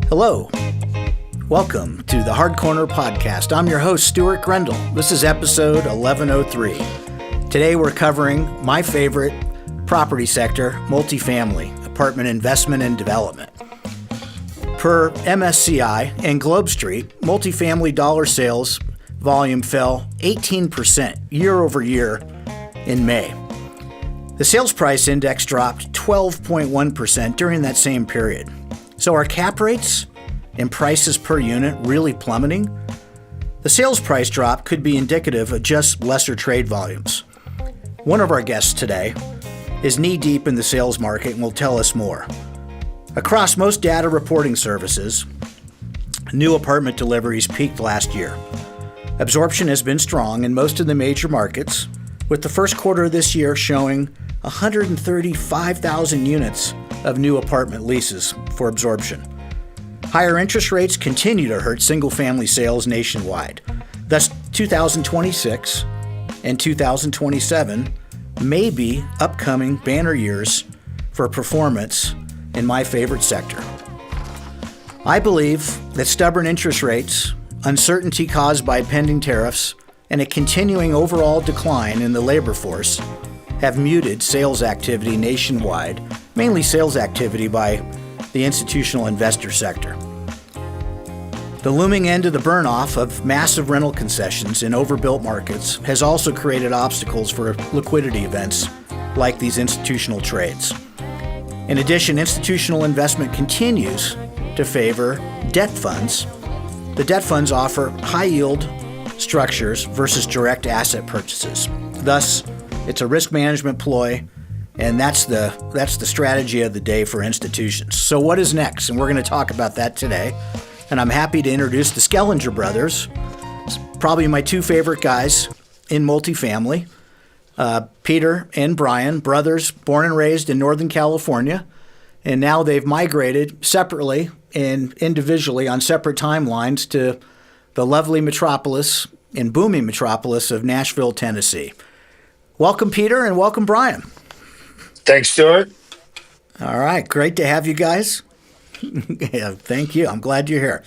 Hello. Welcome to the Hard Corner Podcast. I'm your host, Stuart Grendel. This is episode 1103. Today we're covering my favorite property sector, multifamily, apartment investment and development. Per MSCI and Globe Street, multifamily dollar sales volume fell 18% year over year in May. The sales price index dropped 12.1% during that same period. So are cap rates and prices per unit really plummeting? The sales price drop could be indicative of just lesser trade volumes. One of our guests today is knee-deep in the sales market and will tell us more. Across most data reporting services, new apartment deliveries peaked last year. Absorption has been strong in most of the major markets, with the first quarter of this year showing 135,000 units of new apartment leases for absorption. Higher interest rates continue to hurt single-family sales nationwide. Thus, 2026 and 2027 may be upcoming banner years for performance in my favorite sector. I believe that stubborn interest rates, uncertainty caused by pending tariffs, and a continuing overall decline in the labor force have muted sales activity nationwide, mainly sales activity by the institutional investor sector. The looming end of the burn-off of massive rental concessions in overbuilt markets has also created obstacles for liquidity events like these institutional trades. In addition, institutional investment continues to favor debt funds. The debt funds offer high-yield structures versus direct asset purchases. Thus, it's a risk management ploy, and that's the strategy of the day for institutions. So what is next? And we're going to talk about that today. And I'm happy to introduce the Schellinger brothers, probably my two favorite guys in multifamily. Peter and Bryan, brothers born and raised in Northern California, and now they've migrated separately and individually on separate timelines to the lovely metropolis and booming metropolis of Nashville, Tennessee. Welcome, Peter, and welcome, Bryan. Thanks, Stuart. All right, great to have you guys. Yeah, thank you. I'm glad you're here.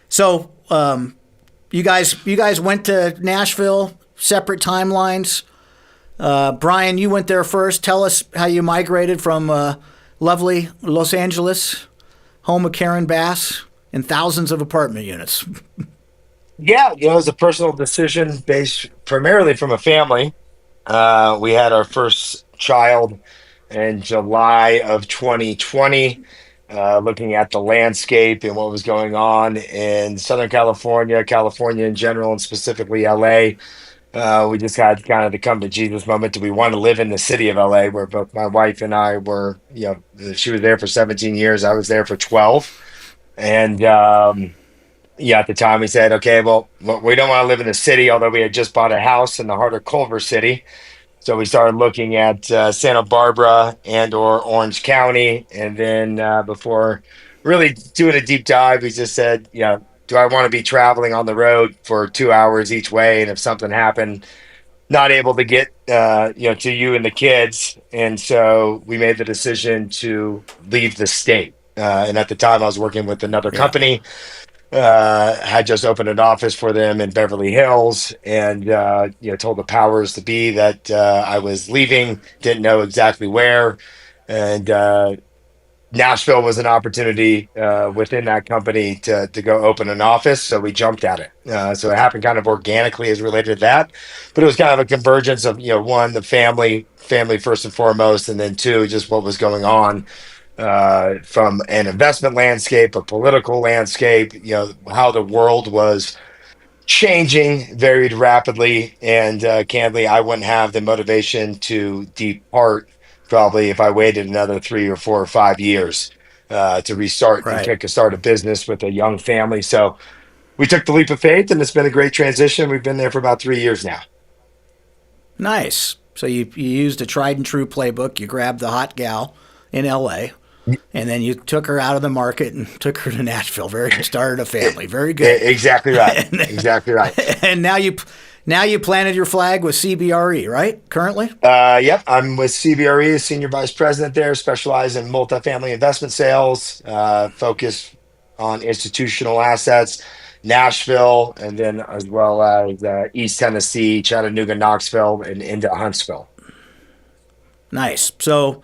So, you guys went to Nashville, separate timelines. Bryan, you went there first. Tell us how you migrated from lovely Los Angeles, home of Karen Bass, and thousands of apartment units. Yeah, it was a personal decision based primarily from a family. We had our first child in July of 2020, looking at the landscape and what was going on in Southern California, California in general, and specifically LA. We just had kind of the come to Jesus moment. Do we want to live in the city of LA, where both my wife and I were, she was there for 17 years. I was there for 12. And at the time we said, okay, well, we don't want to live in the city, although we had just bought a house in the heart of Culver City. So we started looking at Santa Barbara and or Orange County. And then before really doing a deep dive, we just said, do I want to be traveling on the road for 2 hours each way? And if something happened, not able to get, to you and the kids. And so we made the decision to leave the state. And at the time I was working with another company, had just opened an office for them in Beverly Hills, and told the powers to be that I was leaving, didn't know exactly where, and Nashville was an opportunity within that company to go open an office, so we jumped at it. So it happened kind of organically as related to that, but it was kind of a convergence of one, the family first and foremost, and then two, just what was going on from an investment landscape, a political landscape, how the world was changing very rapidly. And candidly, I wouldn't have the motivation to depart probably if I waited another 3 or 4 or 5 years to restart and start a business with a young family. So we took the leap of faith, and it's been a great transition. We've been there for about 3 years now. Nice. So you used a tried and true playbook. You grabbed the hot gal in LA and then you took her out of the market and took her to Nashville. Started a family. Very good. Exactly right. and, Exactly right. And now you planted your flag with CBRE, right? Currently. Yep, I'm with CBRE, Senior Vice President there, specialize in multifamily investment sales, focus on institutional assets, Nashville, and then as well as East Tennessee, Chattanooga, Knoxville, and into Huntsville. Nice. So,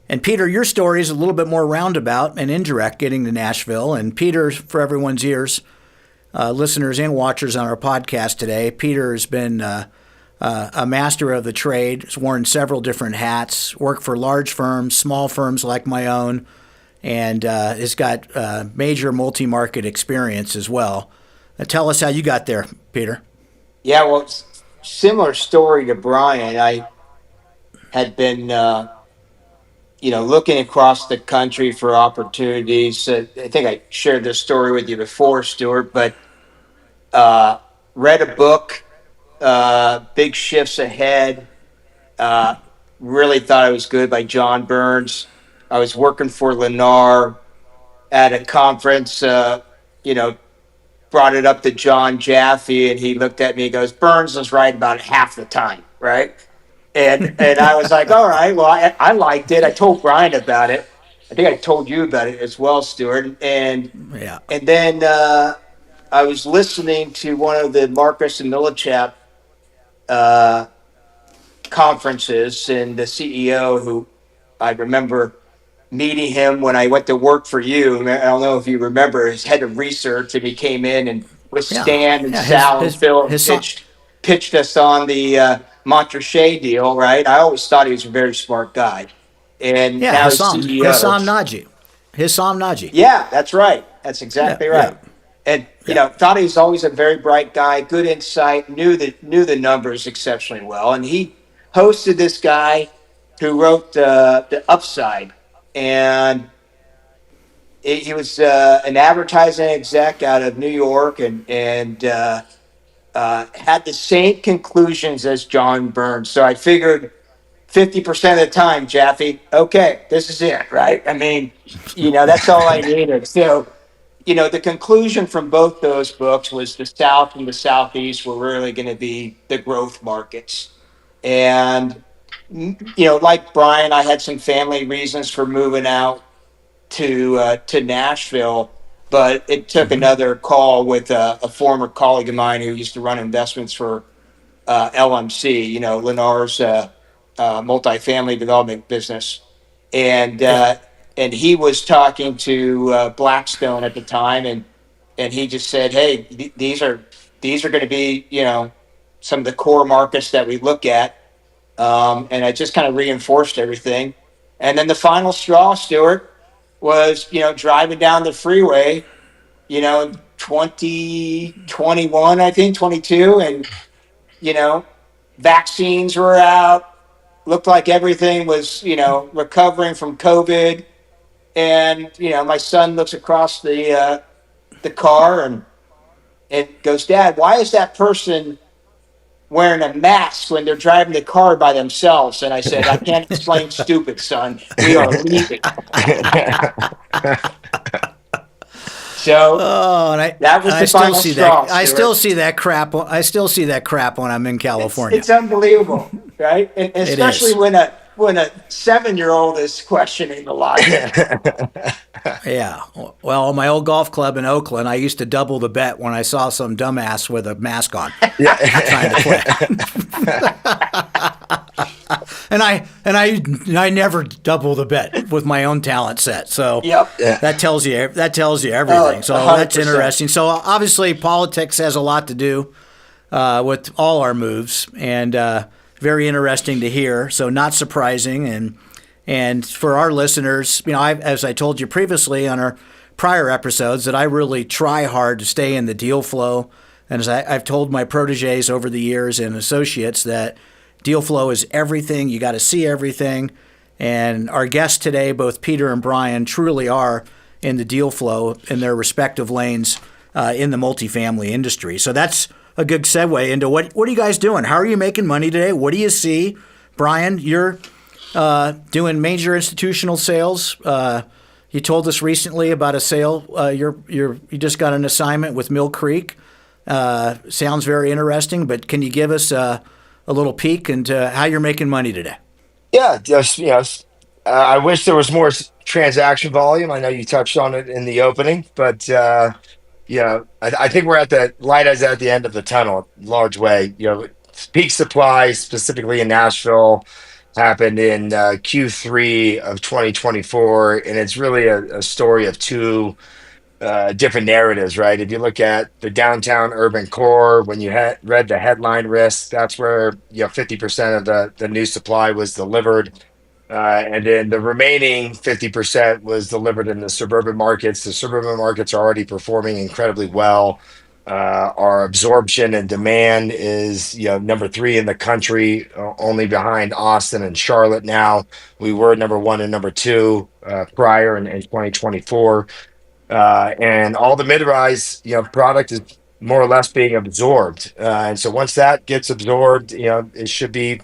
and Peter, your story is a little bit more roundabout and indirect getting to Nashville. And Peter, for everyone's ears, listeners and watchers on our podcast today, Peter has been a master of the trade, has worn several different hats, worked for large firms, small firms like my own, and has got major multi-market experience as well. Tell us how you got there, Peter. Yeah, well, similar story to Brian. I had been, looking across the country for opportunities. I think I shared this story with you before, Stuart, but read a book, Big Shifts Ahead. Really thought it was good by John Burns. I was working for Lennar at a conference, brought it up to John Jaffe, and he looked at me and goes, Burns is right about half the time, right? And I was like, all right, well, I liked it. I told Brian about it. I think I told you about it as well, Stuart. And then I was listening to one of the Marcus and Millichap conferences, and the CEO, who I remember meeting him when I went to work for you. I don't know if you remember, his head of research, and he came in and with Stan and Sal and Phil pitched us on the Montrachet deal, right? I always thought he was a very smart guy. And now he's CEO. Hissam Naji. Yeah, that's right. That's exactly right. Yeah. And thought he was always a very bright guy, good insight, knew the numbers exceptionally well. And he hosted this guy who wrote the Upside, and he was an advertising exec out of New York, and had the same conclusions as John Burns. So I figured 50% of the time, Jaffe, okay, this is it, right? I mean, that's all I needed. So, the conclusion from both those books was the South and the Southeast were really going to be the growth markets. And, like Brian, I had some family reasons for moving out to Nashville, but it took another call with a former colleague of mine who used to run investments for LMC, Lennar's multifamily development business, and he was talking to Blackstone at the time, and he just said, "Hey, these are going to be some of the core markets that we look at," and I just kind of reinforced everything, and then the final straw, Stuart, was driving down the freeway, 2021, I think 22, and vaccines were out, looked like everything was recovering from COVID, and my son looks across the car and goes, Dad, why is that person wearing a mask when they're driving the car by themselves? And I said, I can't explain stupid, son. We are leaving. So that was the final straw. I still see that crap. I still see that crap when I'm in California. It's unbelievable, right? And especially when a 7-year-old is questioning the logic. Yeah. Well, my old golf club in Oakland, I used to double the bet when I saw some dumbass with a mask on trying to play. And I never double the bet with my own talent set. So that tells you everything. So 100%. That's interesting. So obviously politics has a lot to do with all our moves, and very interesting to hear. So not surprising, and for our listeners, as I told you previously on our prior episodes, that I really try hard to stay in the deal flow. And as I've told my proteges over the years and associates, that deal flow is everything. You got to see everything. And our guests today, both Peter and Bryan, truly are in the deal flow in their respective lanes in the multifamily industry. So that's a good segue into what are you guys doing? How are you making money today? What do you see? Bryan, you're doing major institutional sales. You told us recently about a sale. You just got an assignment with Mill Creek. Sounds very interesting, but can you give us a little peek into how you're making money today? Yeah, just I wish there was more transaction volume. I know you touched on it in the opening, but I think we're at the light is at the end of the tunnel, large way. Peak supply, specifically in Nashville, happened in Q3 of 2024, and it's really a story of two different narratives, right? If you look at the downtown urban core, when you read the headline risk, that's where 50% of the new supply was delivered. And then the remaining 50% was delivered in the suburban markets. The suburban markets are already performing incredibly well. Our absorption and demand is, number three in the country, only behind Austin and Charlotte now. We were number one and number two prior in 2024. And all the mid-rise, product is more or less being absorbed. And so once that gets absorbed, it should be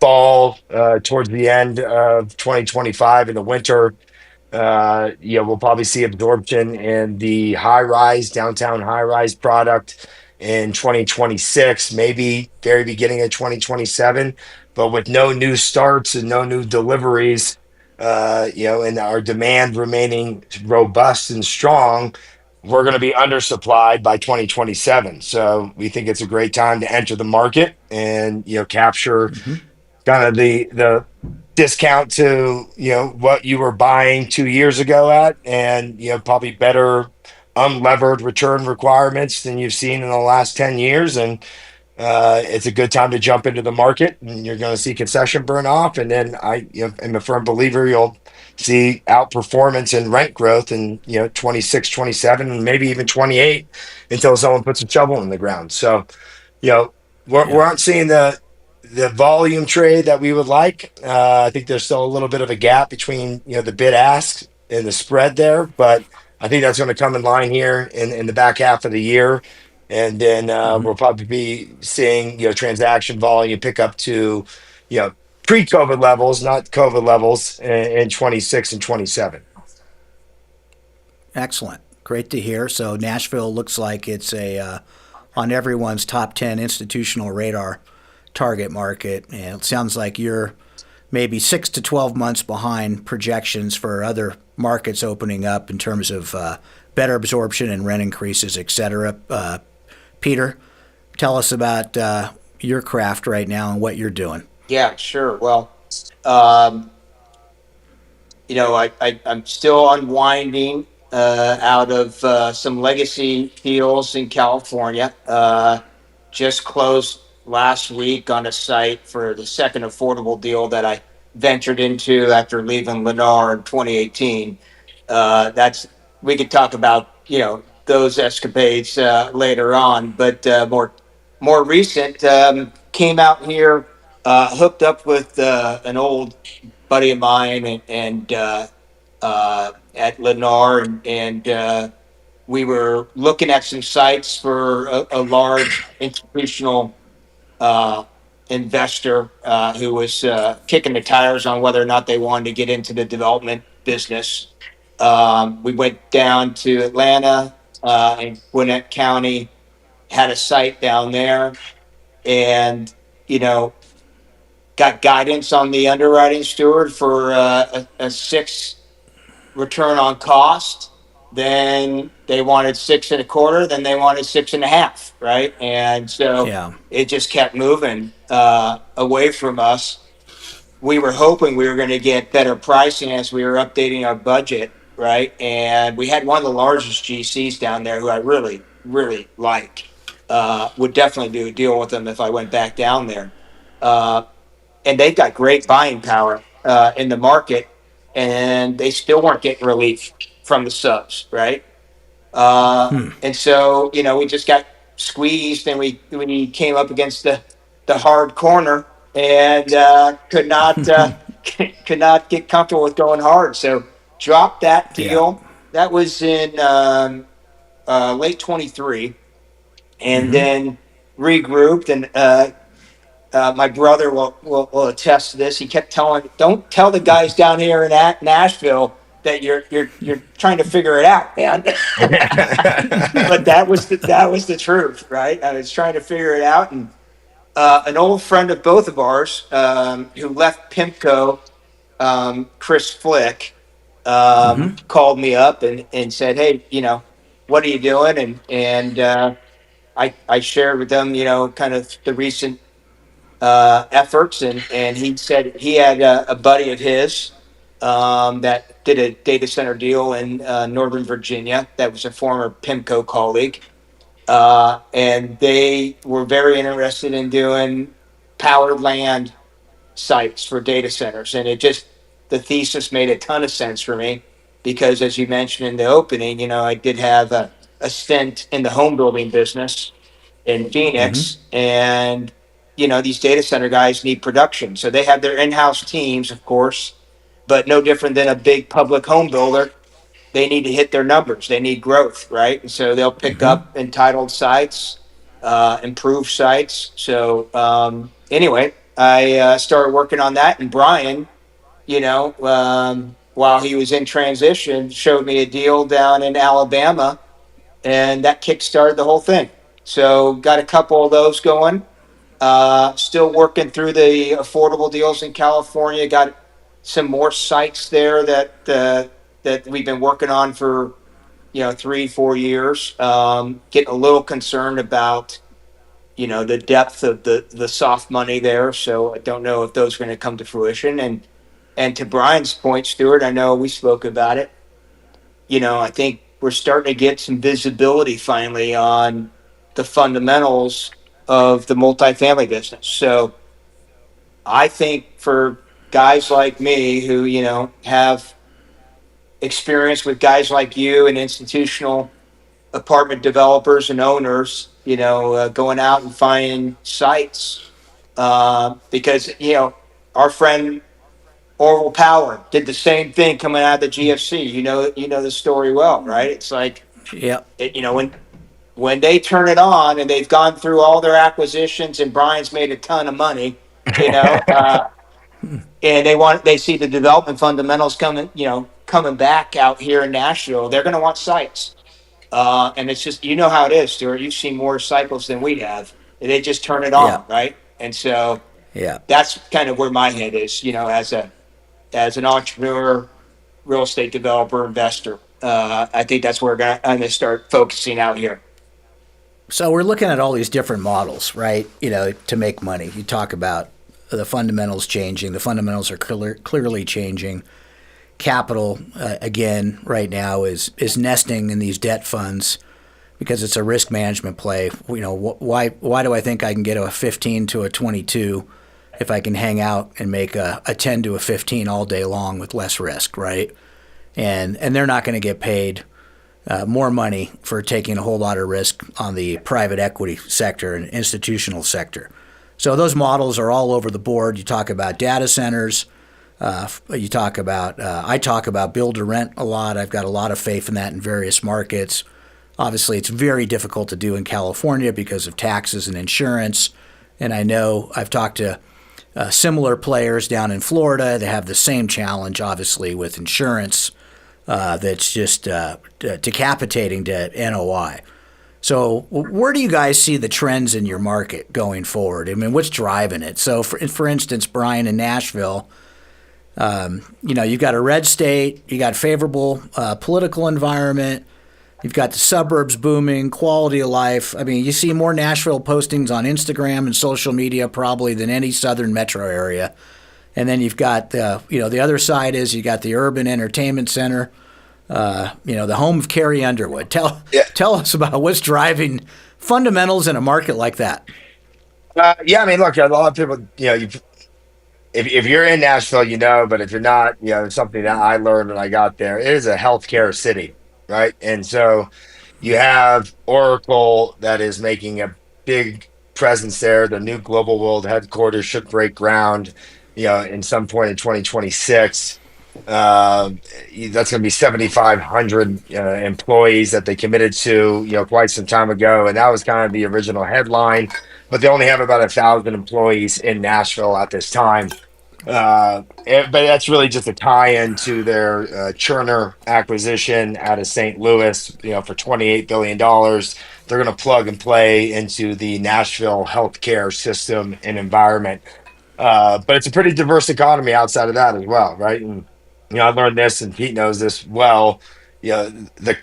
fall towards the end of 2025 in the winter. We'll probably see absorption in the downtown high rise product in 2026, maybe very beginning of 2027. But with no new starts and no new deliveries, and our demand remaining robust and strong, we're going to be undersupplied by 2027. So we think it's a great time to enter the market and capture kind of the discount to what you were buying 2 years ago at, and probably better unlevered return requirements than you've seen in the last 10 years. And it's a good time to jump into the market, and you're going to see concession burn off. And then I am a firm believer you'll see outperformance and rent growth in 26, 27, and maybe even 28 until someone puts a shovel in the ground. So we aren't seeing the volume trade that we would like. I think there's still a little bit of a gap between the bid ask and the spread there, but I think that's going to come in line here in the back half of the year. And then we'll probably be seeing transaction volume pick up to pre-COVID levels, not COVID levels, in 26 and 27. Excellent. Great to hear. So Nashville looks like it's on everyone's top 10 institutional radar target market, and it sounds like you're maybe 6 to 12 months behind projections for other markets opening up in terms of better absorption and rent increases, et cetera. Peter, tell us about your craft right now and what you're doing. Yeah, sure. Well, I'm still unwinding out of some legacy deals in California. Just closed last week on a site for the second affordable deal that I ventured into after leaving Lennar in 2018. We could talk about those escapades later on, but more recent, came out here, hooked up with an old buddy of mine and at Lennar, and we were looking at some sites for a large institutional investor who was kicking the tires on whether or not they wanted to get into the development business. We went down to Atlanta in Gwinnett County, had a site down there, and got guidance on the underwriting, Stuart, for a 6 return on cost. Then they wanted 6.25. Then they wanted 6.5. Right, and so it just kept moving away from us. We were hoping we were going to get better pricing as we were updating our budget, right? And we had one of the largest GCs down there who I really, really like. Would definitely do a deal with them if I went back down there. And they've got great buying power in the market, and they still weren't getting relief from the subs, right? And so, we just got squeezed, and we came up against the hard corner, and could not get comfortable with going hard. So dropped that deal. That was in late 23, and then regrouped and My brother will attest to this. He kept telling, "Don't tell the guys down here in Nashville that you're trying to figure it out, man." But that was the truth, right? I was trying to figure it out, and an old friend of both of ours who left Pimco, Chris Flick, called me up and said, "Hey, what are you doing?" And I shared with them, kind of the recent efforts, and he said he had a buddy of his that did a data center deal in Northern Virginia. That was a former Pimco colleague, and they were very interested in doing powered land sites for data centers, and the thesis made a ton of sense for me because, as you mentioned in the opening, I did have a stint in the home building business in Hmm. Phoenix, and these data center guys need production, so they have their in-house teams, of course, but no different than a big public home builder. They need to hit their numbers. They need growth, right? And so they'll pick Hmm. up entitled sites, improve sites. So anyway, I started working on that, and Brian, while he was in transition, showed me a deal down in Alabama, and that kickstarted the whole thing. So got a couple of those going. Still working through the affordable deals in California. Got some more sites there that we've been working on for 3-4 years. Getting a little concerned about the depth of the soft money there. So I don't know if those are going to come to fruition. And to Brian's point, Stuart, I know we spoke about it. I think we're starting to get some visibility finally on the fundamentals of the multifamily business. So I think for guys like me who, have experience with guys like you and institutional apartment developers and owners, going out and finding sites, because, our friend Orville Power did the same thing coming out of the GFC. You know the story well, right? It's like, Yep. when they turn it on and they've gone through all their acquisitions and Brian's made a ton of money, you know, uh, and they see the development fundamentals coming back out here in Nashville, they're going to want sites. And it's just, how it is, Stuart. You've seen more cycles than we have. They just turn it on, Yep. right? And so Yeah. that's kind of where my head is, as an entrepreneur, real estate developer, investor. I think that's where I'm going to start focusing out here. So we're looking at all these different models, right? To make money. You talk about the fundamentals changing. The fundamentals are clearly changing. Capital, again, right now is nesting in these debt funds because it's a risk management play. Why do I think I can get a 15 to a 22 if I can hang out and make a 10 to a 15 all day long with less risk, right? And they're not going to get paid more money for taking a whole lot of risk on the private equity sector and institutional sector. So those models are all over the board. You talk about data centers. I talk about build to rent a lot. I've got a lot of faith in that in various markets. Obviously, it's very difficult to do in California because of taxes and insurance. And I know I've talked to similar players down in Florida. They have the same challenge, obviously, with insurance that's just decapitating to NOI. So where do you guys see the trends in your market going forward? I mean, what's driving it? So, for instance, Brian, in Nashville, you've got a red state, you got favorable political environment, you've got the suburbs booming, quality of life. I mean, you see more Nashville postings on Instagram and social media probably than any southern metro area. And then you've got the other side is you got the urban entertainment center, the home of Carrie Underwood. Yeah. Tell us about what's driving fundamentals in a market like that. Yeah, I mean, look, a lot of people, if you're in Nashville, but if you're not, it's something that I learned when I got there. It is a healthcare city, right? And so you have Oracle that is making a big presence there. The new global world headquarters should break ground, in some point in 2026. Uh, that's going to be 7,500 employees that they committed to, quite some time ago, and that was kind of the original headline. But they only have about 1,000 employees in Nashville at this time. But that's really just a tie-in to their churner acquisition out of St. Louis, for $28 billion. They're going to plug and play into the Nashville healthcare system and environment. But it's a pretty diverse economy outside of that as well, right? And I learned this, and Pete knows this well. The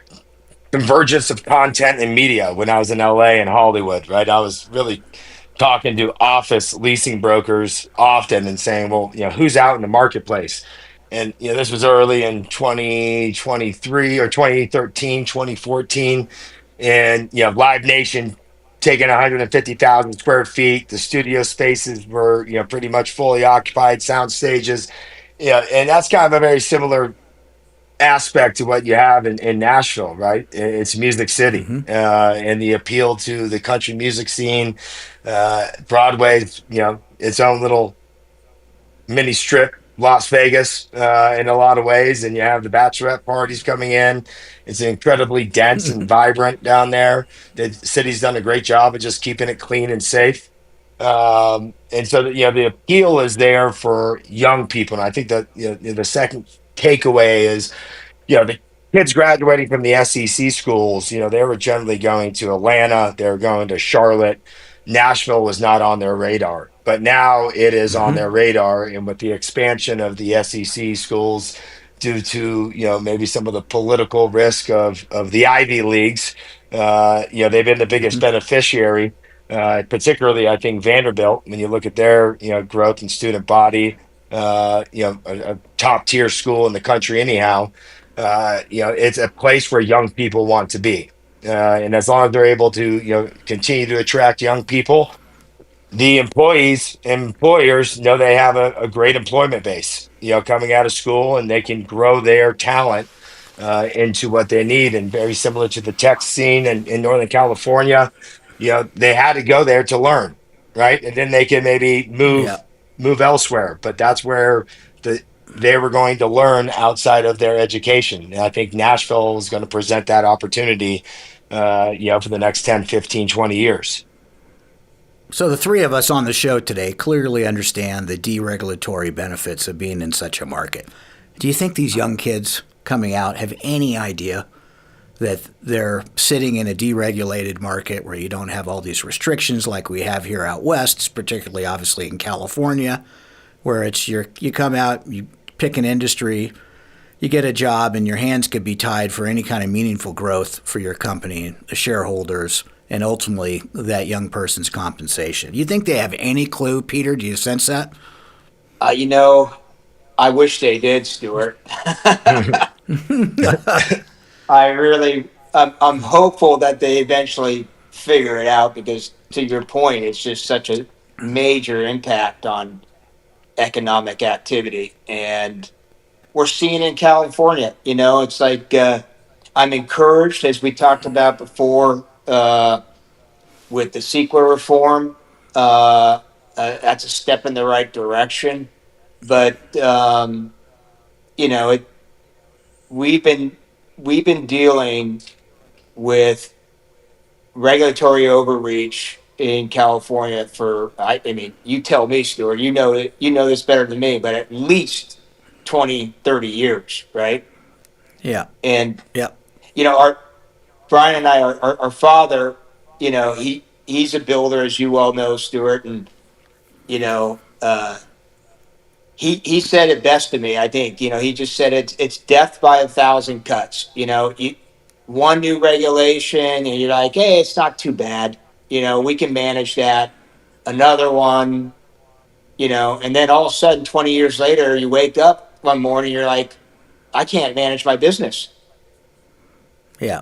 convergence of content and media when I was in LA and Hollywood, right? I was really talking to office leasing brokers often and saying, well, who's out in the marketplace? And this was early in 2023 or 2013, 2014, and Live Nation taking 150,000 square feet. The studio spaces were pretty much fully occupied, sound stages. And that's kind of a very similar aspect to what you have in Nashville, right? It's Music City, Mm-hmm. and the appeal to the country music scene. Broadway's, its own little mini strip, Las Vegas, in a lot of ways. And you have the bachelorette parties coming in. It's incredibly dense and vibrant down there. The city's done a great job of just keeping it clean and safe. And so the appeal is there for young people. And I think that the second takeaway is the kids graduating from the SEC schools, they were generally going to Atlanta, they were going to Charlotte. Nashville was not on their radar, but now it is on Mm-hmm. their radar. And with the expansion of the SEC schools, due to maybe some of the political risk of the Ivy leagues, they've been the biggest Mm-hmm. beneficiary. Particularly, I think Vanderbilt. When you look at their growth and student body, a top tier school in the country, anyhow. It's a place where young people want to be. And as long as they're able to, continue to attract young people, the employees and employers know they have a great employment base, coming out of school, and they can grow their talent into what they need. And very similar to the tech scene in Northern California, they had to go there to learn, right? And then they can maybe Yeah. move elsewhere. But that's where they were going to learn outside of their education. And I think Nashville is going to present that opportunity, for the next 10, 15, 20 years. So the three of us on the show today clearly understand the deregulatory benefits of being in such a market. Do you think these young kids coming out have any idea that they're sitting in a deregulated market where you don't have all these restrictions like we have here out west, particularly obviously in California, where it's you come out, you pick an industry, you get a job, and your hands could be tied for any kind of meaningful growth for your company, the shareholders, and ultimately that young person's compensation. You think they have any clue, Peter? Do you sense that? I wish they did, Stuart. I really, I'm hopeful that they eventually figure it out because, to your point, it's just such a major impact on economic activity. And we're seeing in California, it's like I'm encouraged, as we talked about before, with the CEQA reform. That's a step in the right direction. But, it, we've been dealing with regulatory overreach in California for I mean, you tell me, Stuart, you know this better than me, but at least 20, 30 years, right? Yeah. And Yeah. our Brian and I, our father, he's a builder, as you well know, Stuart, and you know he said it best to me. I think he just said it's death by a thousand cuts. One new regulation, and you're like, hey, it's not too bad. We can manage that. Another one, and then all of a sudden, 20 years later, you wake up one morning, you're like, I can't manage my business. Yeah.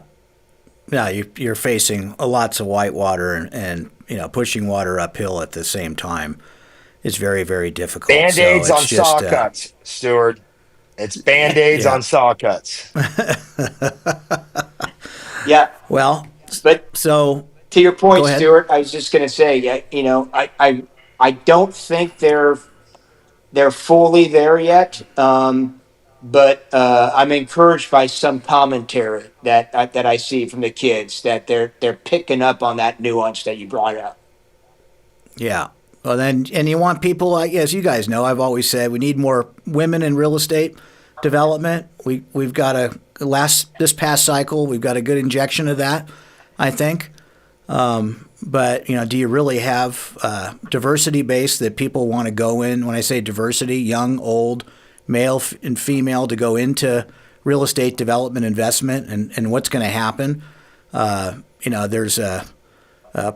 Yeah, you're facing lots of white water and pushing water uphill at the same time. It's very, very difficult. So Band-aids on it's just saw cuts, Stuart. It's band-aids yeah. on saw cuts. Yeah, Well, but so to your point, go ahead. Stuart, I was just going to say, yeah, I don't think they're fully there yet. but I'm encouraged by some commentary that I see from the kids that they're picking up on that nuance that you brought up. Yeah. Well, then, and you want people like, as you guys know, I've always said we need more women in real estate development. We've got this past cycle, we've got a good injection of that, I think. But do you really have diversity base that people want to go in? When I say diversity, young, old, male and female, to go into real estate development investment, and what's going to happen? There's a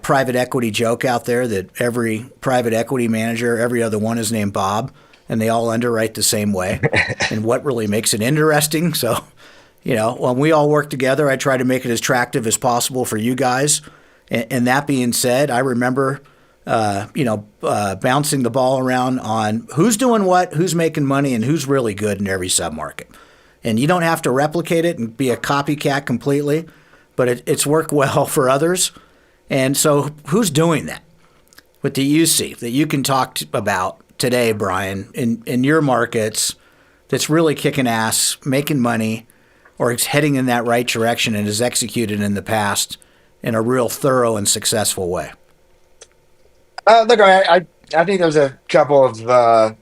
private equity joke out there that every private equity manager, every other one is named Bob, and they all underwrite the same way. And what really makes it interesting? So, when we all work together, I try to make it as attractive as possible for you guys. And that being said, I remember, bouncing the ball around on who's doing what, who's making money, and who's really good in every submarket. And you don't have to replicate it and be a copycat completely, but it's worked well for others. And so who's doing that? What do you see that you can talk about today, Brian, in your markets that's really kicking ass, making money, or is heading in that right direction and is executed in the past in a real thorough and successful way? Look, I think there's a couple of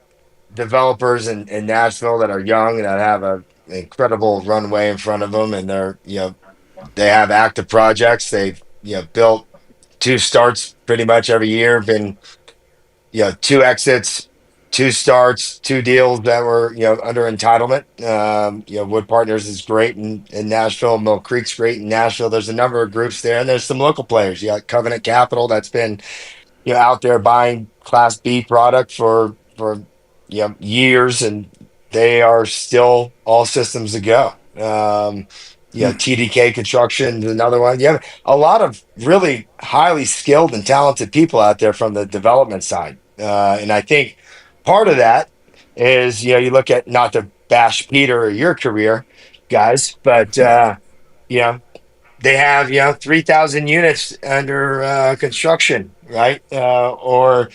developers in Nashville that are young that have an incredible runway in front of them, and they have active projects. They've built two starts pretty much every year. Been two exits, two starts, two deals that were under entitlement. Wood Partners is great in Nashville. Mill Creek's great in Nashville. There's a number of groups there, and there's some local players. You got Covenant Capital that's been out there buying Class B product for years, and they are still all systems to go. TDK Construction is another one. You have a lot of really highly skilled and talented people out there from the development side, and I think part of that is you look at, not to bash Peter or your career, guys, but they have 3,000 units under construction, right? Or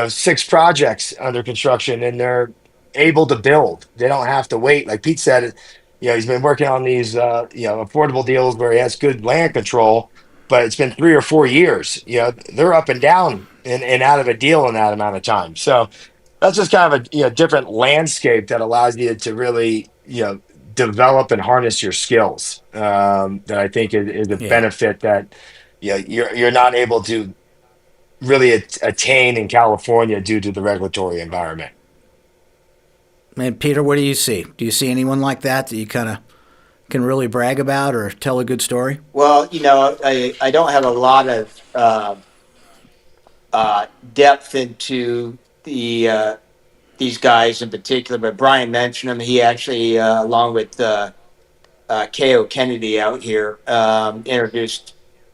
six projects under construction, and they're able to build. They don't have to wait. Like Pete said, he's been working on these affordable deals where he has good land control, but it's been 3 or 4 years. They're up and down and out of a deal in that amount of time. So that's just kind of a different landscape that allows you to really develop and harness your skills. That I think is a benefit that you're not able to really attain in California due to the regulatory environment. And Peter, what do you see? Do you see anyone like that you kind of can really brag about or tell a good story? Well, I don't have a lot of depth into these guys in particular, but Brian mentioned him. He actually, along with K.O. Kennedy out here, introduced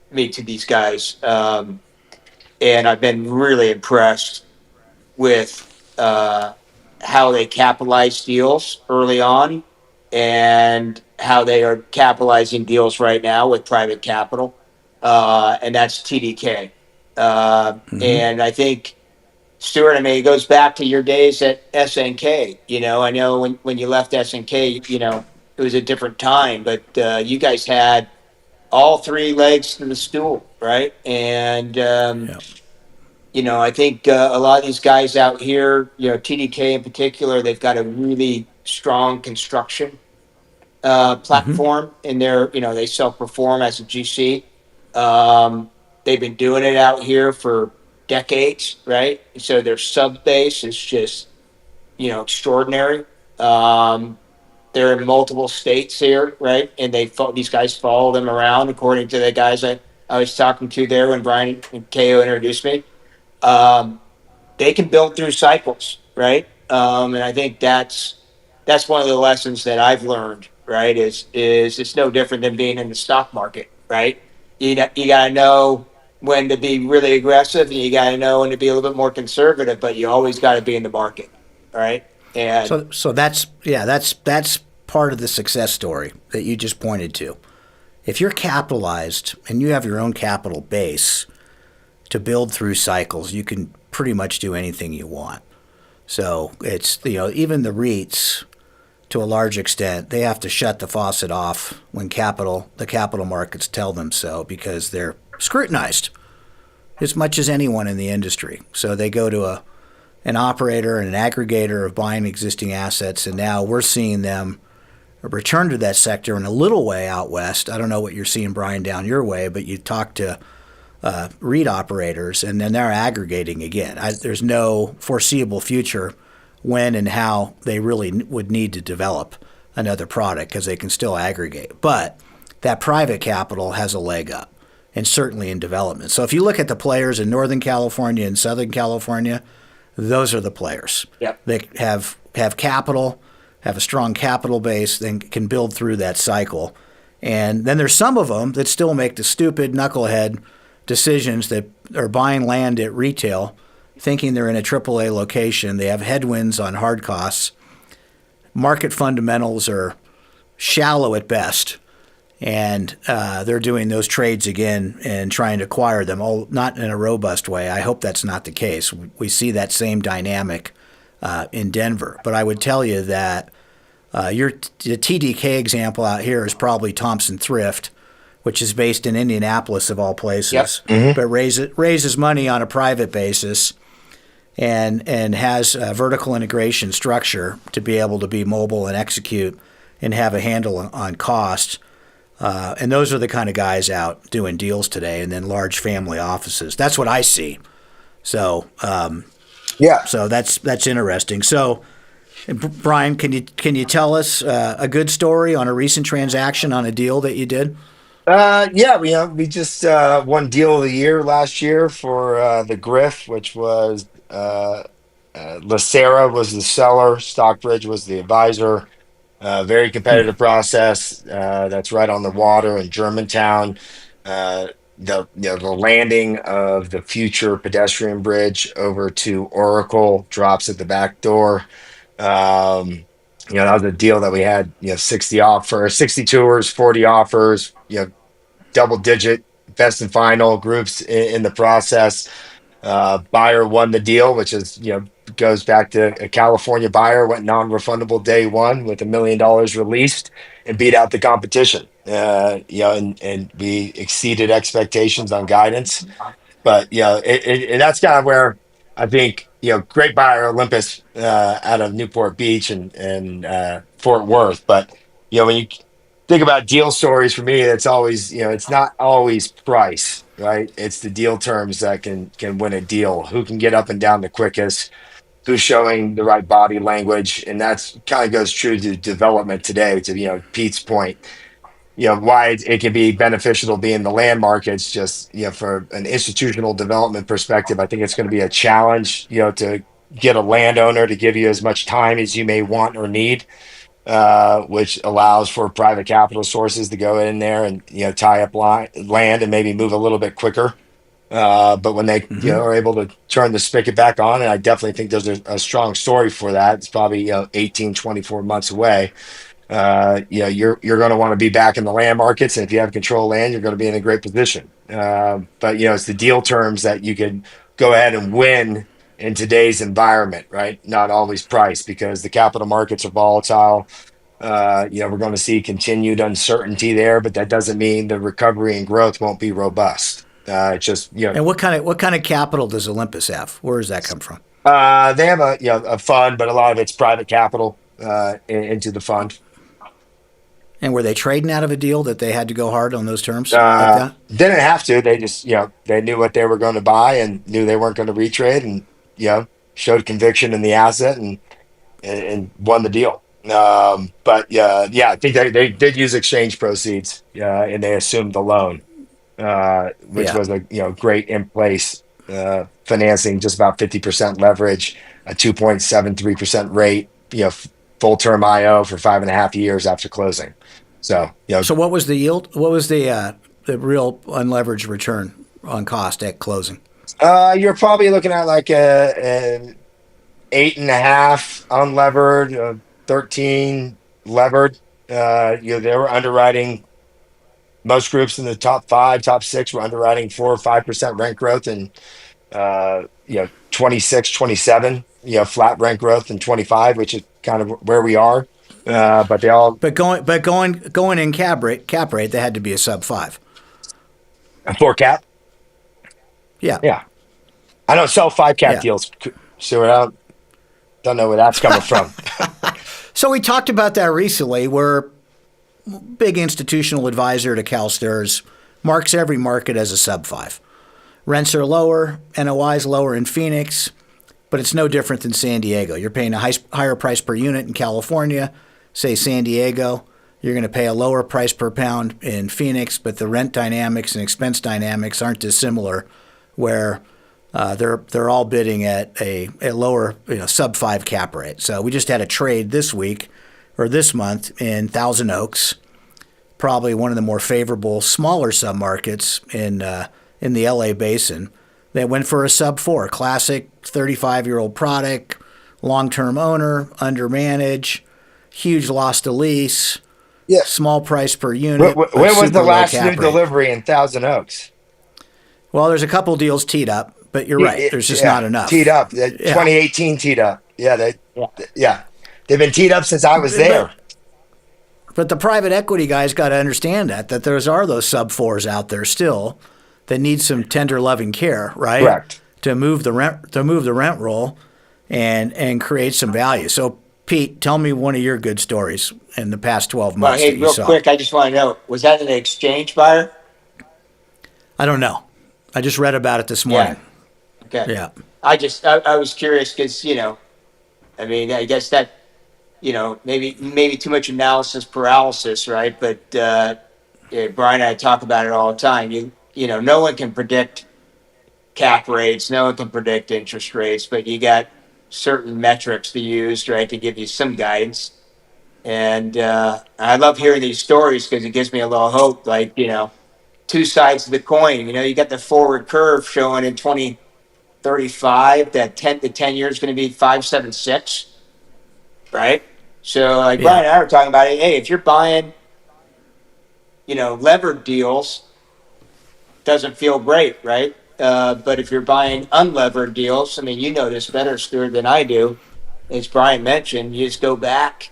me to these guys. And I've been really impressed with how they capitalize deals early on and how they are capitalizing deals right now with private capital. And that's TDK. And I think, Stuart, it goes back to your days at SNK. I know when you left SNK, it was a different time, but you guys had all three legs to the stool, right? And I think a lot of these guys out here, TDK in particular, they've got a really strong construction platform in their, they self-perform as a GC. They've been doing it out here for decades, right? So their sub base is just, extraordinary. They're in multiple states here, right? And these guys follow them around, according to the guys I was talking to there when Brian and KO introduced me. They can build through cycles, right? And I think that's one of the lessons that I've learned, right? Is it's no different than being in the stock market, right? You got to know when to be really aggressive, and you got to know when to be a little bit more conservative, but you always got to be in the market, right? And so that's part of the success story that you just pointed to. If you're capitalized and you have your own capital base to build through cycles, you can pretty much do anything you want. So it's even the REITs to a large extent, they have to shut the faucet off when the capital markets tell them so, because they're scrutinized as much as anyone in the industry. So they go to an operator and an aggregator of buying existing assets, and now we're seeing them return to that sector in a little way out west. I don't know what you're seeing, Brian, down your way, but you talk to REIT operators, and then they're aggregating again. There's no foreseeable future when and how they really would need to develop another product, because they can still aggregate. But that private capital has a leg up, and certainly in development. So if you look at the players in Northern California and Southern California, those are the players. Yep. They have capital, have a strong capital base, then can build through that cycle. And then there's some of them that still make the stupid knucklehead decisions that are buying land at retail, thinking they're in a AAA location. They have headwinds on hard costs. Market fundamentals are shallow at best. And they're doing those trades again and trying to acquire them, all not in a robust way. I hope that's not the case. We see that same dynamic in Denver. But I would tell you that the TDK example out here is probably Thompson Thrift, which is based in Indianapolis of all places, Yep. Mm-hmm. but raises money on a private basis and has a vertical integration structure to be able to be mobile and execute and have a handle on cost. And those are the kind of guys out doing deals today, and then large family offices. That's what I see. So, so that's interesting. So, Brian, can you tell us a good story on a recent transaction on a deal that you did? We just won deal of the year last year for the Griff, which was Lacera was the seller, Stockbridge was the advisor. Very competitive process. That's right on the water in Germantown. The landing of the future pedestrian bridge over to Oracle drops at the back door. That was a deal that we had, 60 tours, 40 offers, double digit best and final groups in the process. Buyer won the deal, which is, goes back to a California buyer, went non-refundable day one with $1 million released and beat out the competition. And we exceeded expectations on guidance. But and that's kind of where I think great buyer Olympus out of Newport Beach and Fort Worth. But when you think about deal stories, for me, it's always it's not always price, right? It's the deal terms that can win a deal. Who can get up and down the quickest? Who's showing the right body language? And that's kind of goes true to development today. To Pete's point. Why it can be beneficial to be in the land markets, just for an institutional development perspective. I think it's going to be a challenge to get a landowner to give you as much time as you may want or need, which allows for private capital sources to go in there and tie up land and maybe move a little bit quicker. But when they are able to turn the spigot back on, and I definitely think there's a strong story for that. It's probably 18, 24 months away. You're going to want to be back in the land markets, and if you have control of land, you're going to be in a great position. But it's the deal terms that you can go ahead and win in today's environment, right? Not always price, because the capital markets are volatile. We're going to see continued uncertainty there, but that doesn't mean the recovery and growth won't be robust. It's just And what kind of capital does Olympus have? Where does that come from? They have a fund, but a lot of it's private capital into the fund. And were they trading out of a deal that they had to go hard on those terms? Didn't have to. They just, they knew what they were going to buy and knew they weren't going to retrade, and showed conviction in the asset and won the deal. But I think they did use exchange proceeds, and they assumed the loan, which was a great in place financing, just about 50% leverage, a 2.73% rate, full term IO for 5.5 years after closing. So, So what was the yield? What was the real unleveraged return on cost at closing? You're probably looking at like a 8.5 unlevered, 13 levered. They were underwriting. Most groups in the top 5, top 6 were underwriting 4 or 5% rent growth, and 26, 27, flat rent growth in 25, which is kind of where we are. But they all Going in cap rate, they had to be a sub five. a four cap. Yeah, Yeah, I don't sell five cap yeah. deals, Stuart. Don't know where that's coming from. So we talked about that recently. We're big institutional advisor to CalSTRS, marks every market as a sub five. Rents are lower, NOI is lower in Phoenix, but it's no different than San Diego. You're paying a higher price per unit in California, say San Diego. You're going to pay a lower price per pound in Phoenix, but the rent dynamics and expense dynamics aren't dissimilar, where they're all bidding at a lower sub five cap rate. So we just had a trade this week or this month in Thousand Oaks, probably one of the more favorable smaller submarkets in the LA basin. They went for a sub four, classic 35-year-old product, long-term owner, undermanaged, huge loss to lease, Yeah. small price per unit. When was the last new rate. delivery in Thousand Oaks? Well, there's a couple deals teed up, but you're right. There's just not enough. Teed up. 2018 teed up. Yeah. They've been teed up since I was there. But the private equity guys got to understand that there's those sub fours out there still that need some tender loving care, right? Correct. To move the rent roll and create some value. So Pete, tell me one of your good stories in the past 12 months. Well, hey, real quick, I just want to know, was that an exchange buyer? I don't know. I just read about it this morning. Yeah. Okay. Yeah. I was curious because, I mean, I guess that, maybe too much analysis paralysis, right? But Brian and I talk about it all the time. No one can predict cap rates, no one can predict interest rates, but you got certain metrics to use, right, to give you some guidance. And I love hearing these stories because it gives me a little hope. Like, two sides of the coin. You got the forward curve showing in 2035 that the 10 years is going to be 5.76, right? So, like Brian and I were talking about it. Hey, if you're buying, levered deals, doesn't feel great, right? But if you're buying unlevered deals, I mean, you know this better, Stuart, than I do. As Brian mentioned, you just go back,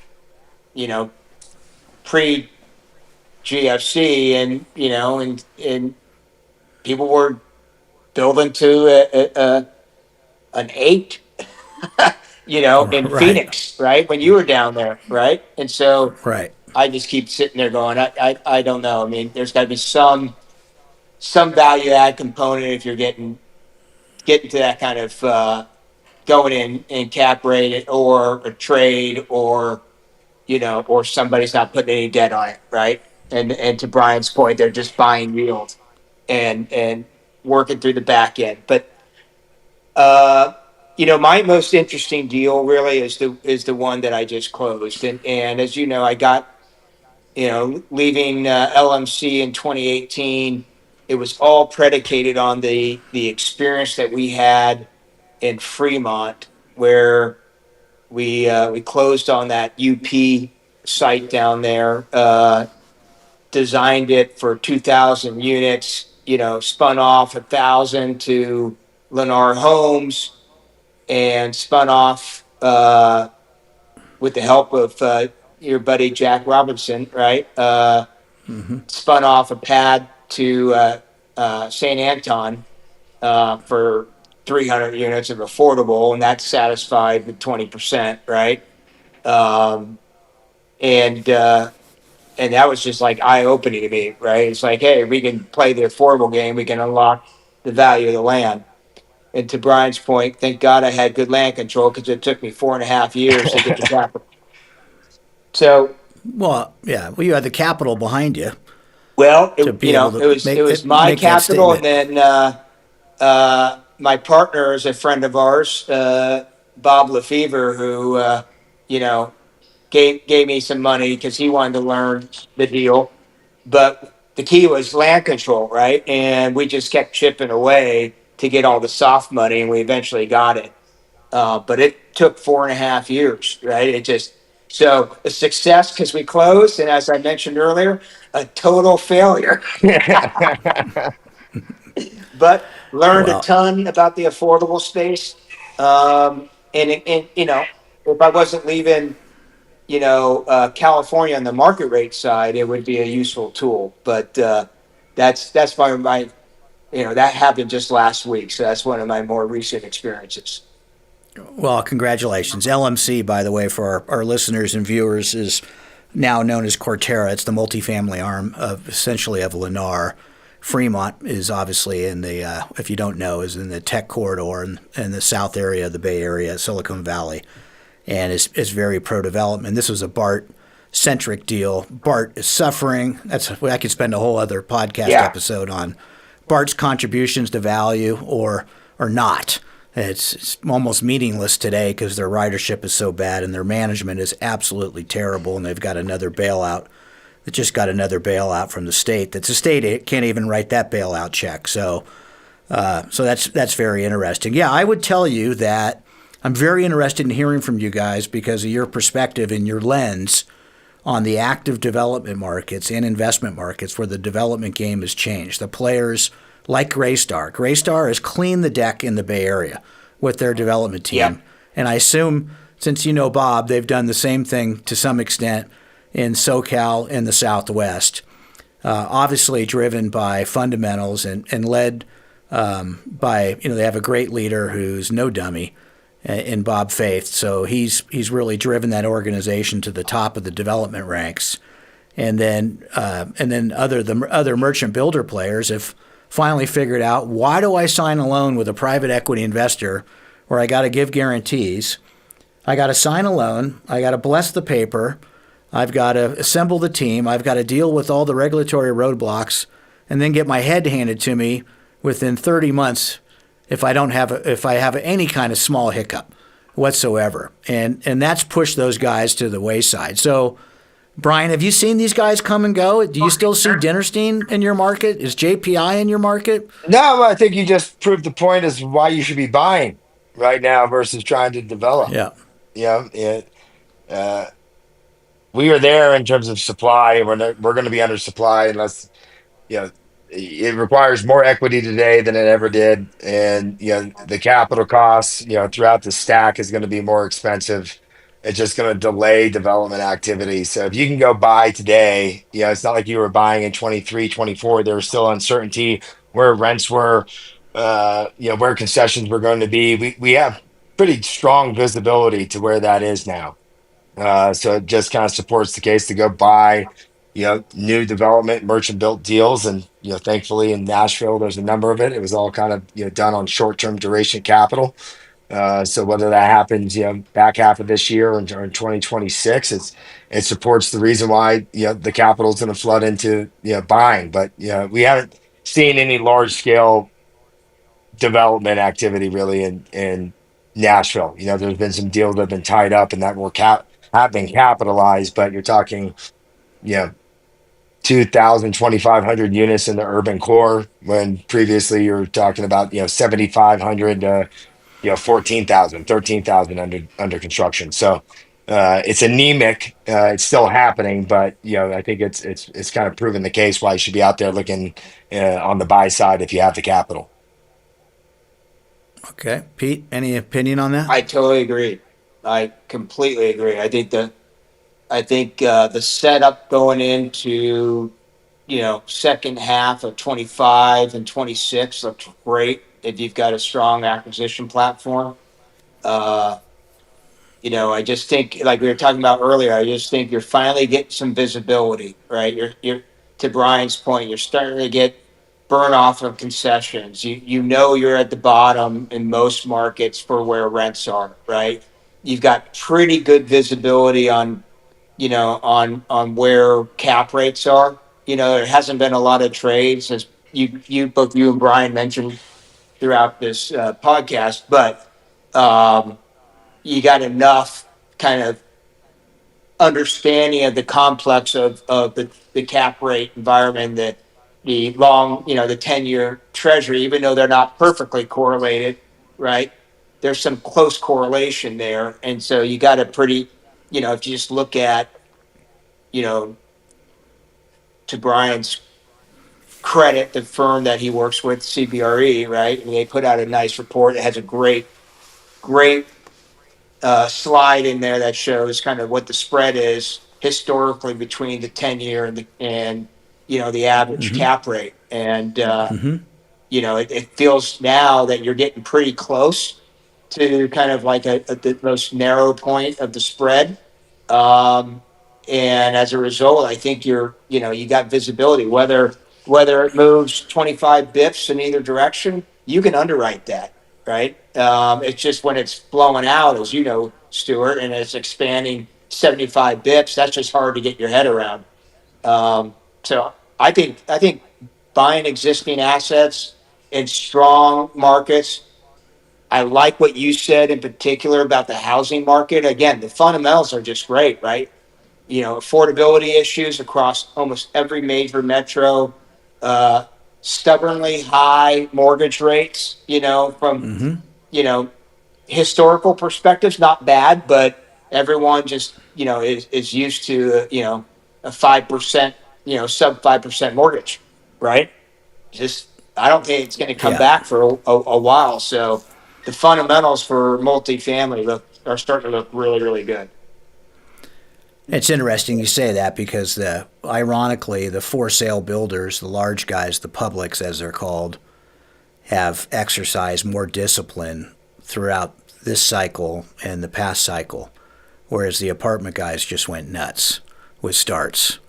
pre GFC, and people were building to an 8, in Right. Phoenix, right? When you were down there, right? And so Right. I just keep sitting there going, I don't know. I mean, there's got to be some value add component if you're getting to that kind of going in cap rate or a trade or or somebody's not putting any debt on it, right? And to Brian's point, they're just buying yield and working through the back end. But my most interesting deal really is the one that I just closed, and as you know, I got leaving LMC in 2018. It was all predicated on the experience that we had in Fremont, where we closed on that UP site down there, designed it for 2,000 units, spun off 1,000 to Lennar Homes, and spun off with the help of your buddy Jack Robinson, right? Spun off a pad to St. Anton for 300 units of affordable, and that satisfied the 20%, right? And that was just like eye-opening to me, right? It's like, hey, we can play the affordable game, we can unlock the value of the land. And to Brian's point, thank God I had good land control because it took me 4.5 years to get the capital. So, Well, yeah. Well, you had the capital behind you. well, To be able to it was my make that capital, and statement. then my partner is a friend of ours, Bob Lefevre, who gave me some money because he wanted to learn the deal. But the key was land control, right? And we just kept chipping away to get all the soft money, and we eventually got it. But it took 4.5 years, right? So a success because we closed, and as I mentioned earlier, a total failure. But learned a Well, ton about the affordable space. And if I wasn't leaving California on the market rate side, it would be a useful tool. But that's my that happened just last week, so that's one of my more recent experiences. Well, congratulations. LMC, by the way, for our listeners and viewers, is now known as Cortera. It's the multifamily arm of essentially of Lennar. Fremont is obviously in the, if you don't know, is in the tech corridor in the south area of the Bay Area, Silicon Valley, and is very pro-development. This was a BART-centric deal. BART is suffering. I could spend a whole other podcast episode on BART's contributions to value or not. It's almost meaningless today because their ridership is so bad and their management is absolutely terrible, and they've got another bailout. It just got another bailout from the state. That's the state, it can't even write that bailout check. So that's very interesting. Yeah, I would tell you that I'm very interested in hearing from you guys because of your perspective and your lens on the active development markets and investment markets where the development game has changed. The players like Greystar. Greystar has cleaned the deck in the Bay Area with their development team. Yep. And I assume, since you know Bob, they've done the same thing to some extent in SoCal and the Southwest. Obviously driven by fundamentals and led by, they have a great leader who's no dummy in Bob Faith. So he's really driven that organization to the top of the development ranks. And then the other merchant builder players have finally figured out, why do I sign a loan with a private equity investor where I got to give guarantees? I got to sign a loan. I got to bless the paper. I've got to assemble the team. I've got to deal with all the regulatory roadblocks and then get my head handed to me within 30 months if I have any kind of small hiccup whatsoever. And that's pushed those guys to the wayside. So, Bryan, have you seen these guys come and go? Do you still see Dinnerstein in your market? Is JPI in your market? No, I think you just proved the point as why you should be buying right now versus trying to develop. Yeah. We are there in terms of supply. We're going to be under supply unless, it requires more equity today than it ever did. And, the capital costs, throughout the stack is going to be more expensive. It's just going to delay development activity. So if you can go buy today, it's not like you were buying in 23, 24. There was still uncertainty where rents were, where concessions were going to be. We have pretty strong visibility to where that is now. So it just kind of supports the case to go buy, new development, merchant built deals. And, thankfully in Nashville, there's a number of it. It was all kind of, done on short-term duration capital. So whether that happens, back half of this year or in 2026, it supports the reason why, the capital is going to flood into, buying. But, we haven't seen any large scale development activity really in Nashville. There's been some deals that have been tied up and that have been capitalized, but you're talking, 2,000, 2,500 units in the urban core when previously you were talking about, 7,500 14,000, 13,000 under construction. So it's anemic. It's still happening, but I think it's kind of proven the case why you should be out there looking on the buy side if you have the capital. Okay, Pete, any opinion on that? I totally agree. I completely agree. I think the setup going into second half of 25 and 26 looks great if you've got a strong acquisition platform. I just think, like we were talking about earlier, I just think you're finally getting some visibility, right? You're to Bryan's point, you're starting to get burn off of concessions. You're at the bottom in most markets for where rents are, right? You've got pretty good visibility on where cap rates are. There hasn't been a lot of trades, as both you and Bryan mentioned throughout this podcast, but you got enough kind of understanding of the complex of the cap rate environment that the long, the 10-year treasury, even though they're not perfectly correlated, right? There's some close correlation there. And so you got a pretty, if you just look at, to Bryan's credit, the firm that he works with, CBRE, right? And they put out a nice report. It has a great slide in there that shows kind of what the spread is historically between the 10-year and the average cap rate. And it feels now that you're getting pretty close to kind of like the most narrow point of the spread. And as a result, I think you got visibility, whether it moves 25 bips in either direction, you can underwrite that, right? It's just when it's blowing out, as you know, Stuart, and it's expanding 75 bips, that's just hard to get your head around. So I think buying existing assets in strong markets. I like what you said in particular about the housing market. Again, the fundamentals are just great, right? Affordability issues across almost every major metro, stubbornly high mortgage rates, from, historical perspectives, not bad, but everyone just, is used to, a 5%, sub 5% mortgage, right? Just, I don't think it's going to come Yeah. back for a while. So the fundamentals for multifamily are starting to look really, really good. It's interesting you say that because ironically, the for sale builders, the large guys, the publics as they're called, have exercised more discipline throughout this cycle and the past cycle, whereas the apartment guys just went nuts with starts.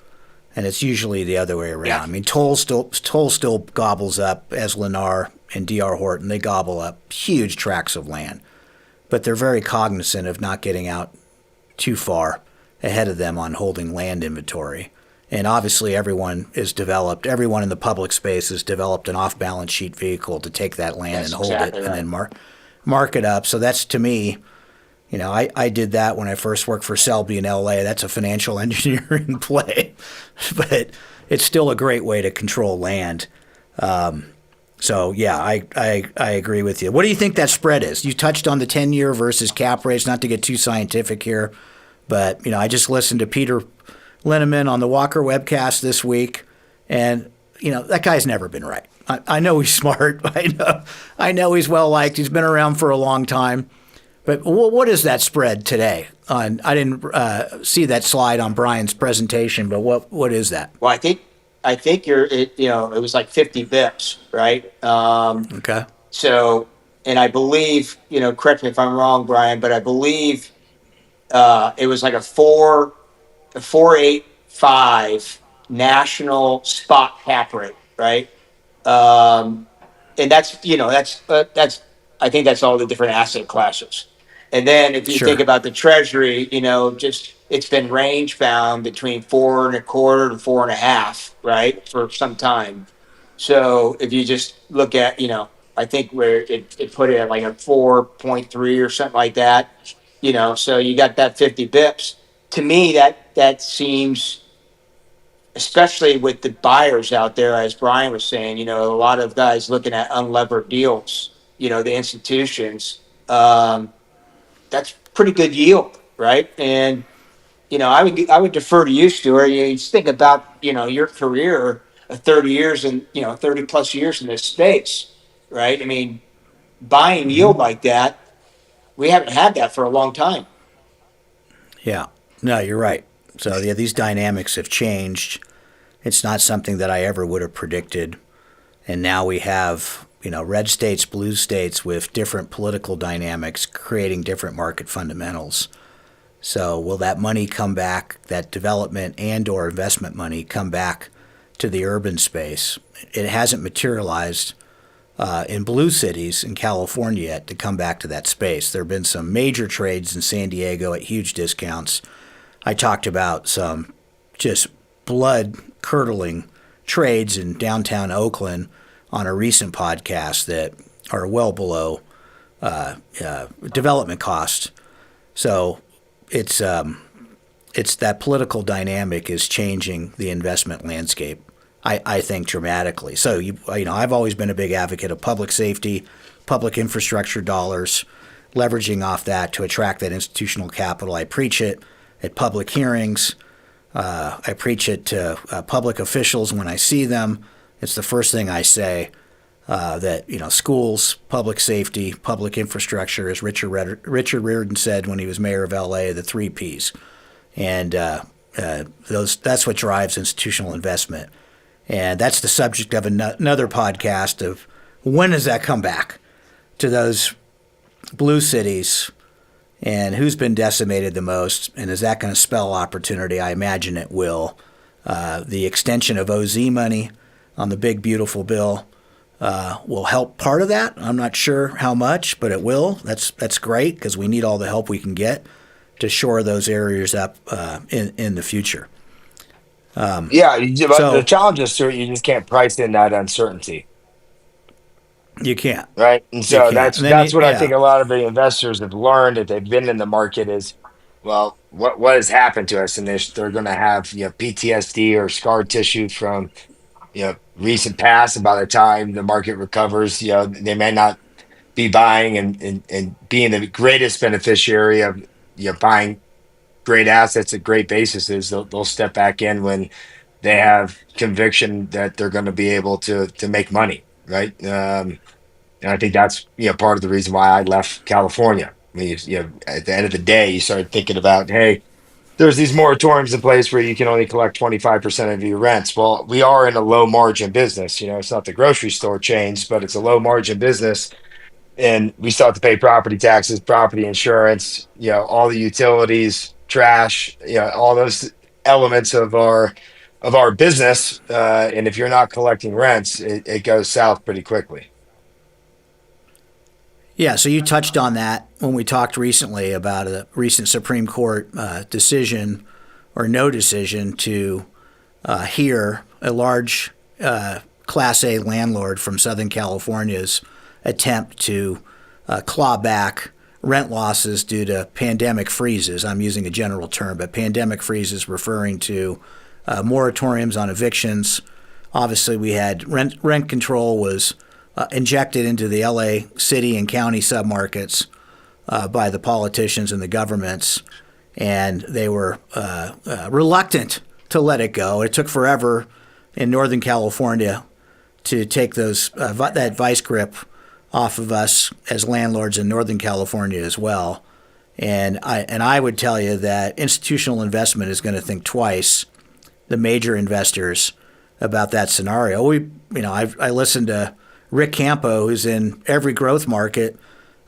And it's usually the other way around. Yeah. I mean, Toll still gobbles up, as Lennar and D.R. Horton, they gobble up huge tracts of land. But they're very cognizant of not getting out too far ahead of them on holding land inventory. And obviously everyone in the public space has developed an off-balance sheet vehicle to take that land and hold it and then mark it up. So that's, to me, I did that when I first worked for Selby in L.A. That's a financial engineering play. But it's still a great way to control land. So, yeah, I agree with you. What do you think that spread is? You touched on the 10-year versus cap rates, not to get too scientific here. But, I just listened to Peter Linneman on the Walker webcast this week, and, that guy's never been right. I know he's smart. I know he's well-liked. He's been around for a long time. But what is that spread today? I didn't see that slide on Brian's presentation, but what is that? Well, I think it was like 50 bips, right? Okay. So, and I believe, correct me if I'm wrong, Brian, but I believe it was like a 4.85 national spot cap rate, right? And that's I think that's all the different asset classes. And then if you Sure. think about the Treasury, just it's been range bound between 4.25 and 4.5, right, for some time. So if you just look at, I think where it put it at like a 4.3 or something like that, so you got that 50 bips. To me, that seems, especially with the buyers out there, as Brian was saying, a lot of guys looking at unlevered deals, the institutions, that's pretty good yield, right? And, I would defer to you, Stuart. You just think about, your career of 30 years and, 30 plus years in this space, right? I mean, buying yield like that, we haven't had that for a long time. Yeah. No, you're right. So, yeah, these dynamics have changed. It's not something that I ever would have predicted. And now we have, red states, blue states with different political dynamics creating different market fundamentals. So will that money come back, that development and or investment money come back to the urban space? It hasn't materialized in blue cities in California yet to come back to that space. There have been some major trades in San Diego at huge discounts. I talked about some just blood-curdling trades in downtown Oakland on a recent podcast that are well below development costs. So it's that political dynamic is changing the investment landscape, I think, dramatically. So I've always been a big advocate of public safety, public infrastructure dollars, leveraging off that to attract that institutional capital. I preach it at public hearings. I preach it to public officials when I see them. It's the first thing I say. that schools, public safety, public infrastructure, as Richard Riordan said when he was mayor of L.A., the three Ps, and that's what drives institutional investment, and that's the subject of another podcast of when does that come back to those blue cities, and who's been decimated the most, and is that going to spell opportunity? I imagine it will. The extension of OZ money on the big beautiful bill will help part of that. I'm not sure how much, but it will. That's great because we need all the help we can get to shore those areas up in the future. But the challenge is, Stuart, you just can't price in that uncertainty, you can't. right? And so that's what I think yeah. a lot of the investors have learned if they've been in the market is, well, what has happened to us, and they're going to have PTSD or scar tissue from recent past, and by the time the market recovers, they may not be buying and being the greatest beneficiary of buying great assets at great basis. They'll step back in when they have conviction that they're going to be able to make money, right? And I think that's part of the reason why I left California. I mean, at the end of the day, you start thinking about, hey, there's these moratoriums in place where you can only collect 25% of your rents. Well, we are in a low margin business. It's not the grocery store chains, but it's a low margin business. And we still have to pay property taxes, property insurance, all the utilities, trash, all those elements of our business. And if you're not collecting rents, it goes south pretty quickly. Yeah, so you touched on that when we talked recently about a recent Supreme Court decision or no decision to hear a large Class A landlord from Southern California's attempt to claw back rent losses due to pandemic freezes. I'm using a general term, but pandemic freezes referring to moratoriums on evictions. Obviously, we had rent control was injected into the LA city and county submarkets by the politicians and the governments, and they were reluctant to let it go. It took forever in Northern California to take that vice grip off of us as landlords in Northern California as well. And I would tell you that institutional investment is going to think twice, the major investors, about that scenario. I listened to Rick Campo, who's in every growth market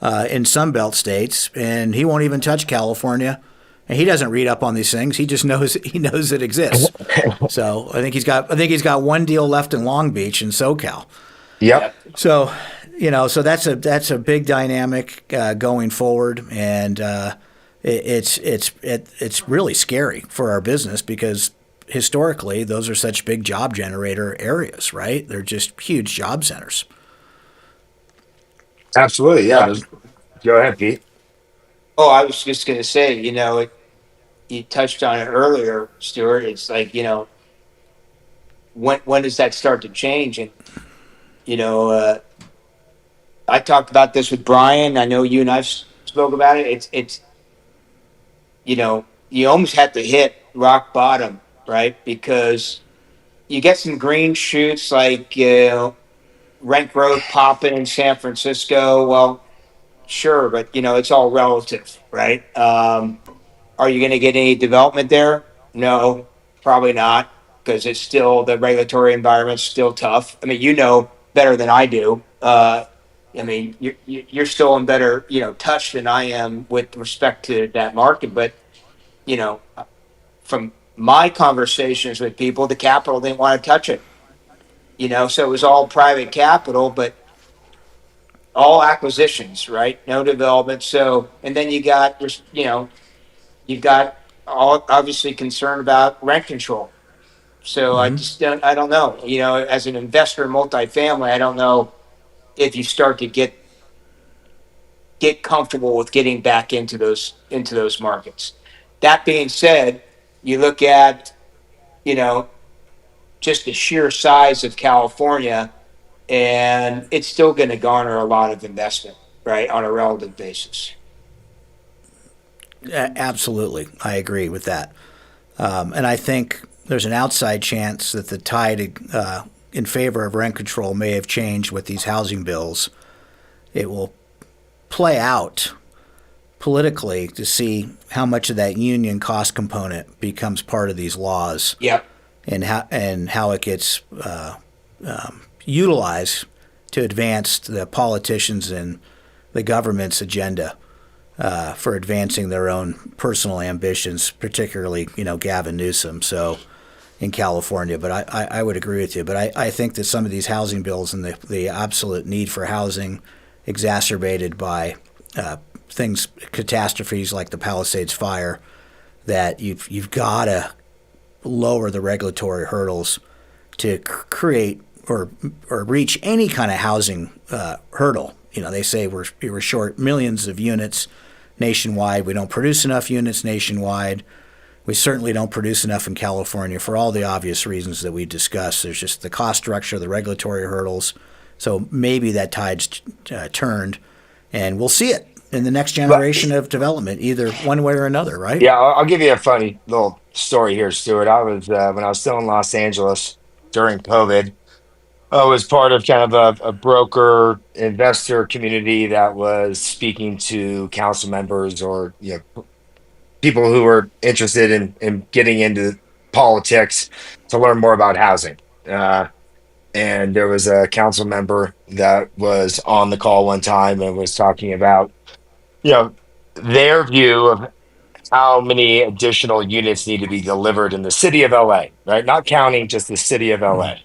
in Sunbelt states, and he won't even touch California. And he doesn't read up on these things. He just knows it exists. So I think he's got one deal left in Long Beach in SoCal. Yep. So so that's a big dynamic going forward, and it's really scary for our business because historically those are such big job generator areas, right? They're just huge job centers. Absolutely, yeah. Go ahead, Pete. Oh, I was just going to say, you touched on it earlier, Stuart. It's like, when does that start to change? And, I talked about this with Brian. I know you and I've spoke about it. It's you almost have to hit rock bottom, right? Because you get some green shoots like rent growth popping in San Francisco. Well, sure, but it's all relative, right? Are you going to get any development there? No, probably not, because it's still the regulatory environment's still tough. I mean, better than I do. You're still in better touch than I am with respect to that market, but from my conversations with people, the capital didn't want to touch it. So it was all private capital, but all acquisitions, right? No development. So, and then you've got all obviously concerned about rent control. So I don't know, as an investor in multifamily, I don't know if you start to get comfortable with getting back into those markets. That being said, you look at, just the sheer size of California, and it's still going to garner a lot of investment, right, on a relative basis. Absolutely. I agree with that. And I think there's an outside chance that the tide in favor of rent control may have changed with these housing bills. It will play out politically to see how much of that union cost component becomes part of these laws. Yep. And how it gets utilized to advance the politicians and the government's agenda for advancing their own personal ambitions, particularly, Gavin Newsom. So in California, but I would agree with you. But I think that some of these housing bills and the absolute need for housing exacerbated by catastrophes like the Palisades fire, that you've got to lower the regulatory hurdles to create or reach any kind of housing hurdle. They say we're short millions of units nationwide. We don't produce enough units nationwide. We certainly don't produce enough in California for all the obvious reasons that we discussed. There's just the cost structure, the regulatory hurdles. So maybe that tide's turned, and we'll see it in the next generation of development, either one way or another, right? Yeah, I'll give you a funny little story here, Stuart. I was when I was still in Los Angeles during COVID. I was part of kind of a broker investor community that was speaking to council members or people who were interested in getting into politics to learn more about housing. And there was a council member that was on the call one time and was talking about, their view of how many additional units need to be delivered in the city of LA, right? Not county, just the city of LA.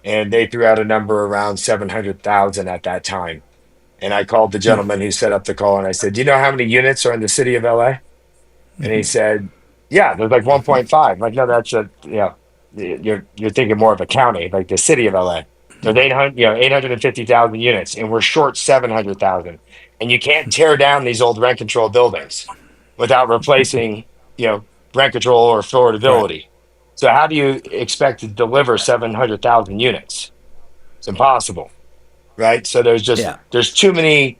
And they threw out a number around 700,000 at that time. And I called the gentleman who set up the call and I said, "Do you know how many units are in the city of LA?" And he said, "Yeah, there's like 1.5." Like, no, that's you're thinking more of a county, like the city of LA. There's 850,000 units, and we're short 700,000. And you can't tear down these old rent control buildings without replacing, rent control or affordability. Right. So how do you expect to deliver 700,000 units? It's impossible, right? So there's too many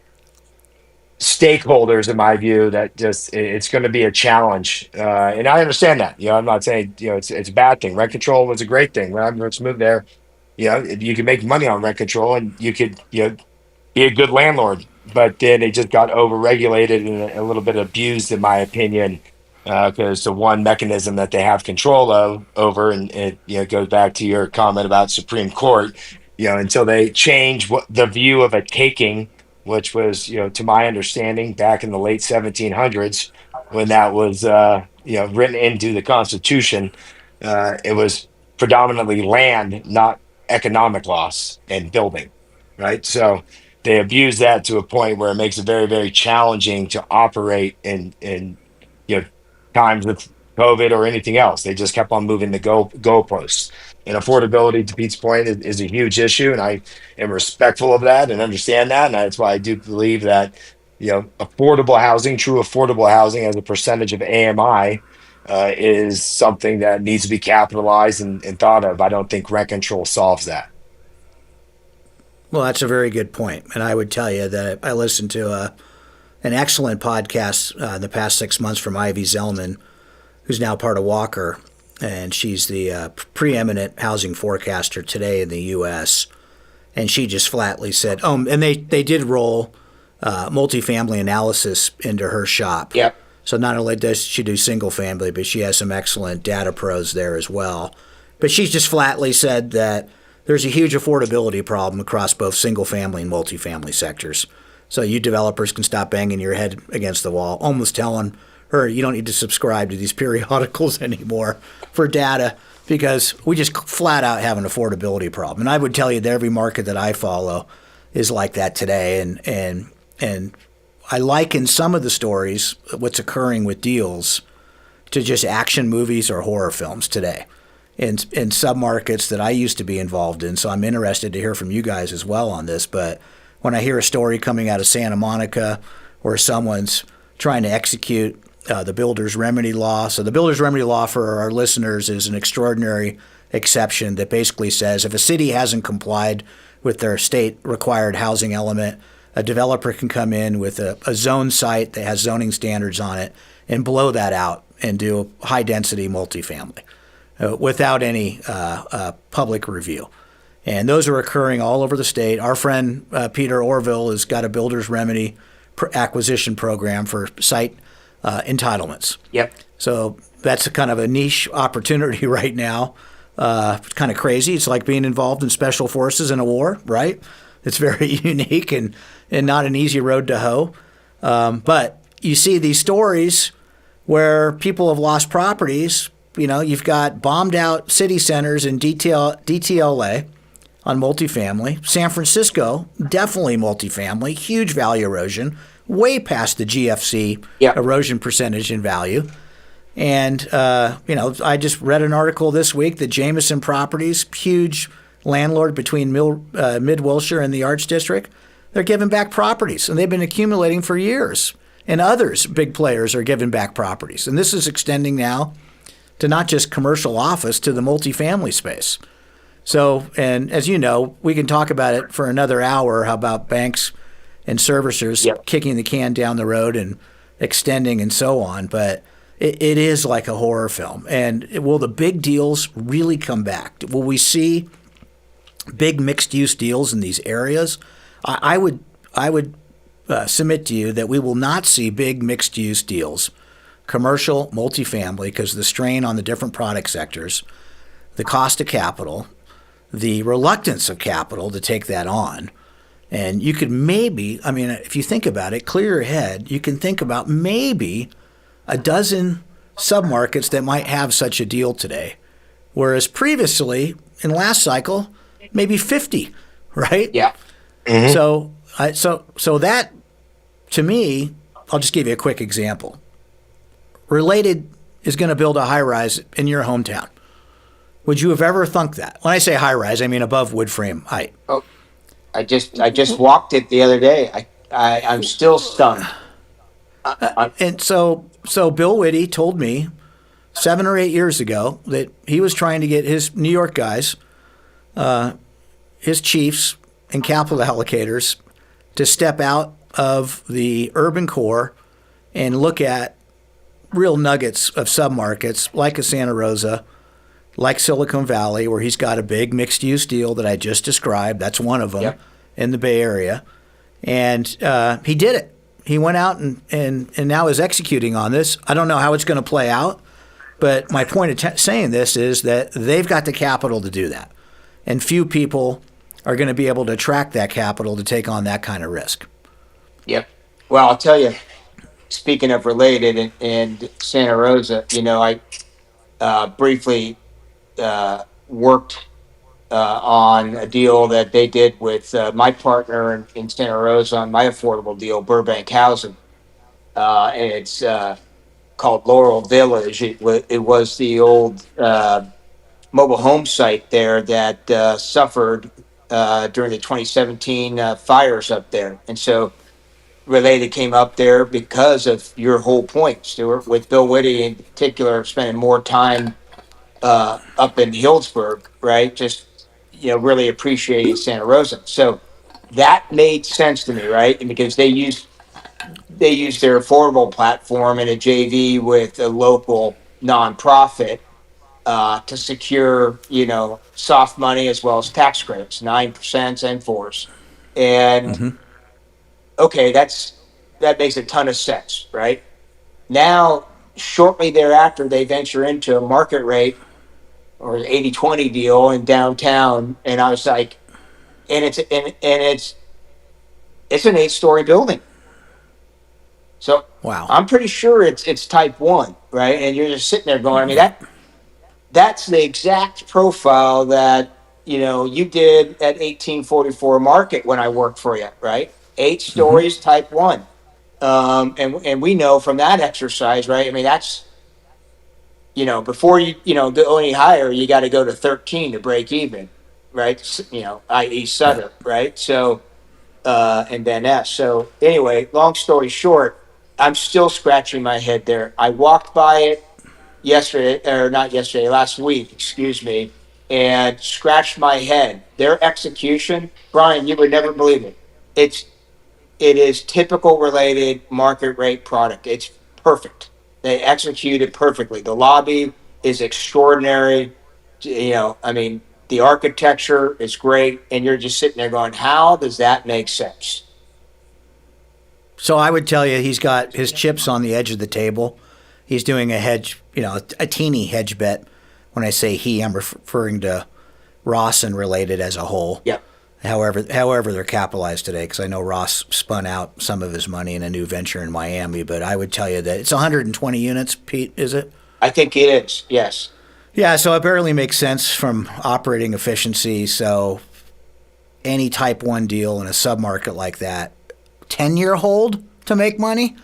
stakeholders in my view that it's going to be a challenge, and I understand that. I'm not saying it's a bad thing. Rent control was a great thing when I first moved there. You can make money on rent control, and you could be a good landlord, but then it just got overregulated and a little bit abused, in my opinion, because the one mechanism that they have control over, and it goes back to your comment about Supreme Court, until they change what the view of a taking, which was, to my understanding, back in the late 1700s, when that was, written into the Constitution, it was predominantly land, not economic loss and building, right? So they abuse that to a point where it makes it very, very challenging to operate in times of COVID or anything else. They just kept on moving the goalposts. And affordability, to Pete's point, is a huge issue, and I am respectful of that and understand that, and that's why I do believe that affordable housing, true affordable housing, as a percentage of AMI, is something that needs to be capitalized and thought of. I don't think rent control solves that. Well, that's a very good point, and I would tell you that I listened to an excellent podcast in the past 6 months from Ivy Zellman, who's now part of Walker, and she's the preeminent housing forecaster today in the U.S., and she just flatly said, and they did roll multifamily analysis into her shop. Yep. So not only does she do single family, but she has some excellent data pros there as well. But she just flatly said that there's a huge affordability problem across both single family and multifamily sectors. So you developers can stop banging your head against the wall, almost telling her you don't need to subscribe to these periodicals anymore for data, because we just flat out have an affordability problem. And I would tell you that every market that I follow is like that today. And I liken some of the stories, what's occurring with deals, to just action movies or horror films today in submarkets that I used to be involved in. So I'm interested to hear from you guys as well on this. But when I hear a story coming out of Santa Monica where someone's trying to execute the builder's remedy law. So the builder's remedy law, for our listeners, is an extraordinary exception that basically says if a city hasn't complied with their state required housing element, a developer can come in with a zone site that has zoning standards on it and blow that out and do high density multifamily without any public review. And those are occurring all over the state. Our friend Peter Orville has got a builder's remedy acquisition program for site entitlements. Yep. So that's a kind of a niche opportunity right now. It's kind of crazy. It's like being involved in special forces in a war, right? It's very unique and not an easy road to hoe. But you see these stories where people have lost properties. You know, you've got bombed out city centers in DTLA on multifamily. San Francisco, definitely multifamily, huge value erosion, way past the GFC erosion percentage in value. And, I just read an article this week that Jameson Properties, huge landlord between Mid-Wilshire and the Arts District, they're giving back properties, and they've been accumulating for years. And others, big players, are giving back properties. And this is extending now to not just commercial office, to the multifamily space. So, and as you know, we can talk about it for another hour, how about banks and servicers kicking the can down the road and extending and so on. But it is like a horror film. And will the big deals really come back? Will we see big mixed-use deals in these areas? I would submit to you that we will not see big mixed-use deals, commercial, multifamily, because the strain on the different product sectors, the cost of capital, the reluctance of capital to take that on. And you could maybe, if you think about it, clear your head, you can think about maybe a dozen submarkets that might have such a deal today. Whereas previously, in last cycle, maybe 50, right? Yeah. Mm-hmm. So that, to me, I'll just give you a quick example. Related is going to build a high-rise in your hometown. Would you have ever thunk that? When I say high-rise, I mean above wood frame height. Oh, I just walked it the other day. I'm still stunned. And so Bill Whitty told me 7 or 8 years ago that he was trying to get his New York guys, his chiefs and capital allocators, to step out of the urban core and look at real nuggets of submarkets like a Santa Rosa, like Silicon Valley, where he's got a big mixed-use deal that I just described. That's one of them in the Bay Area. And he did it. He went out and now is executing on this. I don't know how it's going to play out, but my point of saying this is that they've got the capital to do that. And few people are going to be able to attract that capital to take on that kind of risk. Yep. Well, I'll tell you, speaking of related and Santa Rosa, I briefly worked on a deal that they did with my partner in Santa Rosa on my affordable deal, Burbank Housing. And it's called Laurel Village. It was the old mobile home site there that suffered during the 2017 fires up there. And so Related came up there because of your whole point, Stuart, with Bill Whitty in particular, spending more time up in Healdsburg, right? Just, really appreciating Santa Rosa. So that made sense to me, right? And because they used their affordable platform in a JV with a local nonprofit to secure, soft money as well as tax credits, 9% and 4s. And okay, that makes a ton of sense, right? Now, shortly thereafter, they venture into a market rate or an 80-20 deal in downtown, and I was like, and it's an 8-story building. So wow, I'm pretty sure it's type 1, right? And you're just sitting there going, that's the exact profile that you did at 1844 Market when I worked for you, right? 8 stories, type 1. And we know from that exercise, right? That's, before you go any higher, you got to go to 13 to break even, right? I.e. Sutter, right? So, and then S. So anyway, long story short, I'm still scratching my head there. I walked by it last week, excuse me, and scratched my head. Their execution, Brian, you would never believe it. It is typical Related market rate product. It's perfect. They execute it perfectly. The lobby is extraordinary. The architecture is great, and you're just sitting there going, how does that make sense? So I would tell you he's got his chips on the edge of the table. He's doing a hedge, a teeny hedge bet. When I say he, I'm referring to Ross and related as a whole. Yep. However they're capitalized today, because I know Ross spun out some of his money in a new venture in Miami. But I would tell you that it's 120 units, Pete, is it? I think it is, yes. Yeah, so it barely makes sense from operating efficiency. So any type 1 deal in a submarket like that, 10-year hold to make money?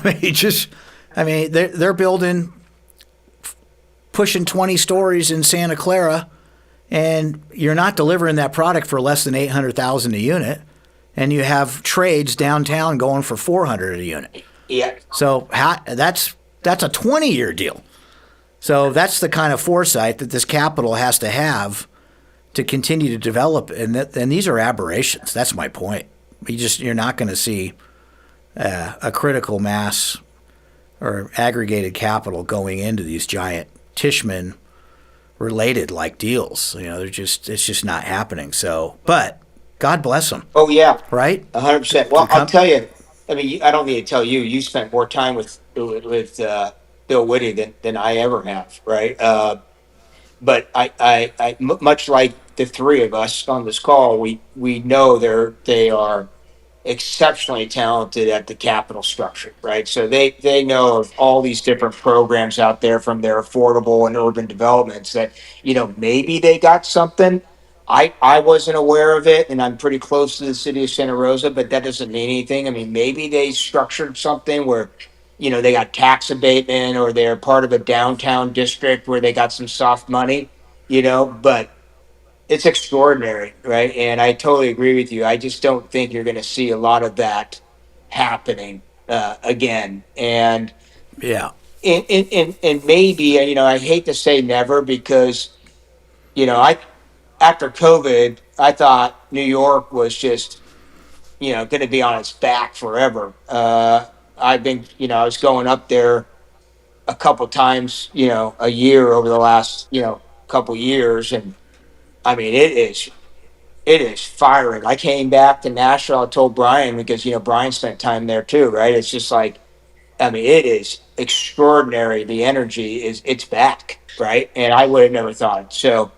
They're building, pushing 20 stories in Santa Clara, and you're not delivering that product for less than $800,000 a unit, and you have trades downtown going for $400 a unit. Yeah. So that's a 20-year deal. So that's the kind of foresight that this capital has to have to continue to develop, and these are aberrations. That's my point. You're not going to see a critical mass or aggregated capital going into these giant Tishman related like deals. It's just not happening. So, but God bless them. Oh yeah, right. 100%. Well, I'll tell you. I mean, I don't need to tell you. You spent more time with Bill Whitty than I ever have, right? But much like the three of us on this call, we know they are exceptionally talented at the capital structure, right? So they know of all these different programs out there from their affordable and urban developments that, maybe they got something. I wasn't aware of it, and I'm pretty close to the city of Santa Rosa, but that doesn't mean anything. I mean, maybe they structured something where, they got tax abatement, or they're part of a downtown district where they got some soft money, but it's extraordinary, right? And I totally agree with you. I just don't think you're going to see a lot of that happening again. And yeah, and maybe I hate to say never, because I after COVID I thought New York was just going to be on its back forever. I've been I was going up there a couple times a year over the last couple years, and I mean it is firing. I came back to Nashville. I told Brian, because Brian spent time there too, right? It's just like, I mean, it is extraordinary. The energy it's back, right? And I would have never thought it. So